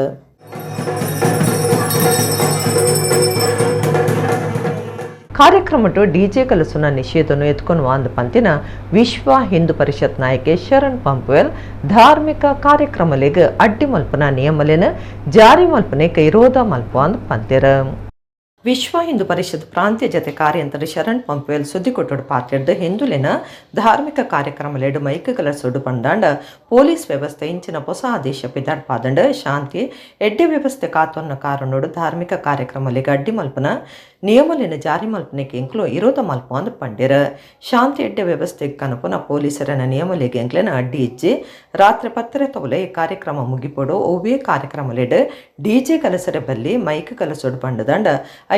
ಕಾರ್ಯಕ್ರಮಟು ಡಿಜೆ ಕಲಸುನ ನಿಷೇಧನು ಎತ್ಕೊಂಡು ವಾಂದ ಪಂತಿನ ವಿಶ್ವ ಹಿಂದೂ ಪರಿಷತ್ ನಾಯಕೆ ಶರಣ್ ಪಂಪ್ವೆಲ್ ಧಾರ್ಮಿಕ ಕಾರ್ಯಕ್ರಮಲೆಗೆ ಅಡ್ಡಿ ಮಲ್ಪನ ನಿಯಮಲೆನ ಜಾರಿ ಮಲ್ಪನೆಗೆ ವಿರೋಧ ಮಲ್ಪವಾಂದ ಪಂತೆರ. ವಿಶ್ವ ಹಿಂದೂ ಪರಿಷತ್ ಪ್ರಾಂತ್ಯ ಜತೆ ಕಾರ್ಯಂತರ ಶರಣ್ ಪಂಪ್ವೆಲ್ ಸುದ್ದಿ ಕೊಟ್ಟಡು ಪಾತ್ರೆಡ್ದು ಹಿಂದುಲಿನ ಧಾರ್ಮಿಕ ಕಾರ್ಯಕ್ರಮಲೆಡು ಮೈಕ್ ಕಲರ್ಸೊಡು ಪಂಡಾಂಡ ಪೊಲೀಸ್ ವ್ಯವಸ್ಥೆ ಇಂಚಿನ ಹೊಸ ಆದೇಶ ಪಿದಾಡ್ ಪಾದಂಡ ಶಾಂತಿ ಎಡ್ಡೆ ವ್ಯವಸ್ಥೆ ಕಾತೊನ್ನ ಕಾರಣೋಡು ಧಾರ್ಮಿಕ ಕಾರ್ಯಕ್ರಮಲೆಗೆ ಅಡ್ಡಿ ಮಲ್ಪನ ನಿಯಮಲಿನ ಜಾರಿ ಮಲ್ಪನೆಗೆ ಎಂಕ್ಲು ವಿರೋಧ ಮಲ್ಪವಾಂದ ಪಂಡ್ಯರ. ಶಾಂತಿ ಎಡ್ಡೆ ವ್ಯವಸ್ಥೆಗೆ ಕನಪುನ ಪೊಲೀಸರನ ನಿಯಮಲೆಗೆ ಎಂಕ್ಲೆನ ಅಡ್ಡಿ ಇಜ್ಜಿ ರಾತ್ರಿ 10 ತೊಲೆ ಈ ಕಾರ್ಯಕ್ರಮ ಮುಗಿಪೋಡು ಒವ್ವೇ ಕಾರ್ಯಕ್ರಮಲೆಡು ಡಿಜೆ ಕಲಸರ ಬಲ್ಲಿ ಮೈಕ್ ಕಲಸೊಡು ಪಂಡದಂಡ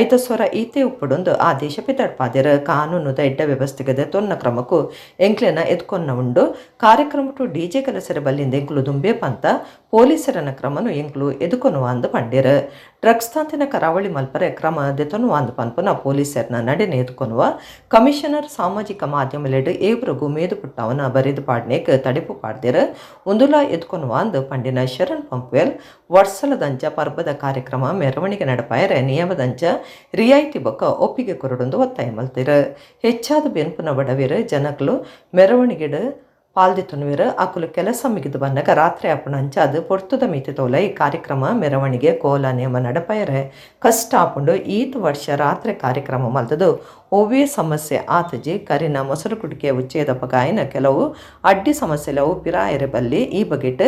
5 ಸ್ವರ ಈತೆ ಉಪ್ಪಡೊಂದು ಆದೇಶ ಪಿತಡ್ಪಾದ್ಯರ. ಕಾನೂನುದ ಎಡ್ಡ ವ್ಯವಸ್ಥೆಗದೆ ತೊನ್ನ ಕ್ರಮಕ್ಕೂ ಎಂಕ್ಲೆನ ಎದ್ಕೊನ್ನ ಉಂಡು ಕಾರ್ಯಕ್ರಮ ಟು ಡಿಜೆ ಕಲಸರ ಬಲ್ಲಿಂದ ಎಂಕ್ಲು ದುಂಬೆ ಪಂತ ಪೊಲೀಸರನ ಕ್ರಮನು ಎಂಕ್ಲು ಎದುಕೊನುವಾಂದು ಪಂಡ್ಯರ. ಡ್ರಗ್ಸ್ ತಾಂತಿನ ಕರಾವಳಿ ಮಲ್ಪರೆ ಕ್ರಮ ದೆತೊನುವಾಂದು ಪನ್ಪುನ ಪೊಲೀಸರ್ನ ನಡೆನೆ ಎದುಕೊನುವ ಕಮಿಷನರ್ ಸಾಮಾಜಿಕ ಮಾಧ್ಯಮಲೆಡು ಏಬ್ರಗು ಮೇದು ಪುಟ್ಟವನ ಬರೆದು ಪಾಡ್ನೇಕ್ ತಡೆಪು ಪಾಡ್ದಿರ ಒಂದುಲ ಎದುಕೊನುವಾಂದು ಪಂಡಿನ ಶರಣ್ ಪಂಪ್ವೆಲ್ ವರ್ಷಲದಂಚ ಪರ್ಬದ ಕಾರ್ಯಕ್ರಮ ಮೆರವಣಿಗೆ ನಡಪಾಯರೆ ನಿಯಮದಂಚ ರಿಯಾಯಿತಿ ಬೊಕ್ಕ ಒಪ್ಪಿಗೆ ಕೊರಡೊಂದು ಒತ್ತಾಯ ಮಲ್ತಿರ. ಹೆಚ್ಚಾದ ಬೆನ್ಪುನ ಬಡವಿರ ಜನಕಲು ಮೆರವಣಿಗೆಡು ಪಾಲ್ದಿತ್ತುನುವಿರ ಅಕುಲು ಕೆಲಸ ಮಿಗಿದು ಬಂದಾಗ ರಾತ್ರಿ ಅಪ್ಪಣ ಅಂಚಾದು ಪೊರ್ತುದ ಮಿತಿ ತೋಲ ಈ ಕಾರ್ಯಕ್ರಮ ಮೆರವಣಿಗೆ ಕೋಲ ನಿಯಮ ನಡಪಾಯರೆ ಕಷ್ಟ ಆಪುಂಡು ಈತ್ ವರ್ಷ ರಾತ್ರಿ ಕಾರ್ಯಕ್ರಮ ಮಲ್ತದು ಒವ್ವೇ ಸಮಸ್ಯೆ ಆತಜಿ ಕರಿನ ಮೊಸರು ಕುಡಿಕೆಯ ಉಚ್ಚೇದ ಪಗಾಯನ ಕೆಲವು ಅಡ್ಡಿ ಸಮಸ್ಯೆಲವು ಪಿರಾಯರೆ ಬಲ್ಲಿ ಈ ಬಗೆಟ್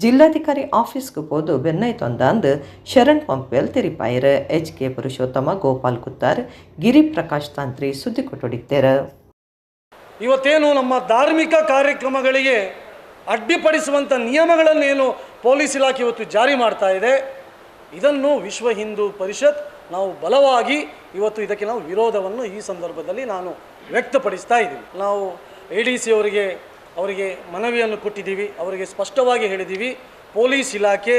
ಜಿಲ್ಲಾಧಿಕಾರಿ ಆಫೀಸ್ಗೆ ಹೋದು ಬೆನ್ನೈತೊಂದಂದು ಶರಣ್ ಪಂಪ್ವೆಲ್ ತಿರಿಪಾಯರೆ. ಎಚ್.ಕೆ. ಪುರುಷೋತ್ತಮ, ಗೋಪಾಲ್ ಕುತ್ತಾರ್, ಗಿರಿ ಪ್ರಕಾಶ್ ತಾಂತ್ರಿ ಸುದ್ದಿ ಕೊಟ್ಟೊಡಿತ್ತೇರ. ಇವತ್ತೇನು ನಮ್ಮ ಧಾರ್ಮಿಕ ಕಾರ್ಯಕ್ರಮಗಳಿಗೆ ಅಡ್ಡಿಪಡಿಸುವಂಥ ನಿಯಮಗಳನ್ನೇನು ಪೊಲೀಸ್ ಇಲಾಖೆ ಇವತ್ತು ಜಾರಿ ಮಾಡ್ತಾ ಇದೆ, ಇದನ್ನು ವಿಶ್ವ ಹಿಂದೂ ಪರಿಷತ್ ನಾವು ಬಲವಾಗಿ ಇವತ್ತು ಇದಕ್ಕೆ ನಾವು ವಿರೋಧವನ್ನು ಈ ಸಂದರ್ಭದಲ್ಲಿ ನಾನು ವ್ಯಕ್ತಪಡಿಸ್ತಾ ಇದ್ದೀವಿ. ನಾವು ADC ಅವರಿಗೆ ಮನವಿಯನ್ನು ಕೊಟ್ಟಿದ್ದೀವಿ, ಅವರಿಗೆ ಸ್ಪಷ್ಟವಾಗಿ ಹೇಳಿದ್ದೀವಿ, ಪೊಲೀಸ್ ಇಲಾಖೆ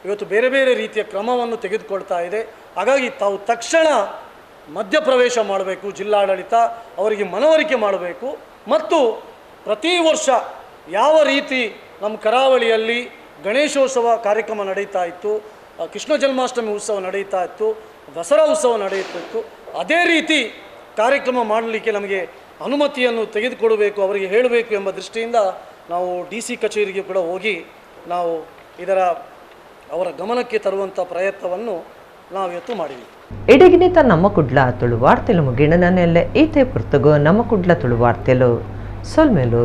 ಇವತ್ತು ಬೇರೆ ಬೇರೆ ರೀತಿಯ ಕ್ರಮವನ್ನು ತೆಗೆದುಕೊಳ್ತಾ ಇದೆ. ಹಾಗಾಗಿ ತಾವು ತಕ್ಷಣ ಮಧ್ಯಪ್ರವೇಶ ಮಾಡಬೇಕು, ಜಿಲ್ಲಾಡಳಿತ ಅವರಿಗೆ ಮನವರಿಕೆ ಮಾಡಬೇಕು. ಮತ್ತು ಪ್ರತಿ ವರ್ಷ ಯಾವ ರೀತಿ ನಮ್ಮ ಕರಾವಳಿಯಲ್ಲಿ ಗಣೇಶೋತ್ಸವ ಕಾರ್ಯಕ್ರಮ ನಡೀತಾ ಇತ್ತು, ಕೃಷ್ಣ ಜನ್ಮಾಷ್ಟಮಿ ಉತ್ಸವ ನಡೀತಾ ಇತ್ತು, ದಸರಾ ಉತ್ಸವ ನಡೆಯುತ್ತಿತ್ತು, ಅದೇ ರೀತಿ ಕಾರ್ಯಕ್ರಮ ಮಾಡಲಿಕ್ಕೆ ನಮಗೆ ಅನುಮತಿಯನ್ನು ತೆಗೆದುಕೊಡಬೇಕು, ಅವರಿಗೆ ಹೇಳಬೇಕು ಎಂಬ ದೃಷ್ಟಿಯಿಂದ ನಾವು DC ಕಚೇರಿಗೆ ಕೂಡ ಹೋಗಿ ನಾವು ಅವರ ಗಮನಕ್ಕೆ ತರುವಂಥ ಪ್ರಯತ್ನವನ್ನು ನಾವಿವತ್ತು ಮಾಡಿದ್ವಿ. ಇಡಗಿನಿತ ನಮ್ಮ ಕುಡ್ಲ ತುಳುವಾರ್ತೆಲು ಮುಗಿಣನನೆಲ್ಲ ಈತೆ ಪುರ್ತಗೋ ನಮ್ಮ ಕುಡ್ಲ ತುಳುವಾರ್ತೆಲು ಸೊಲ್ಮೆಲು.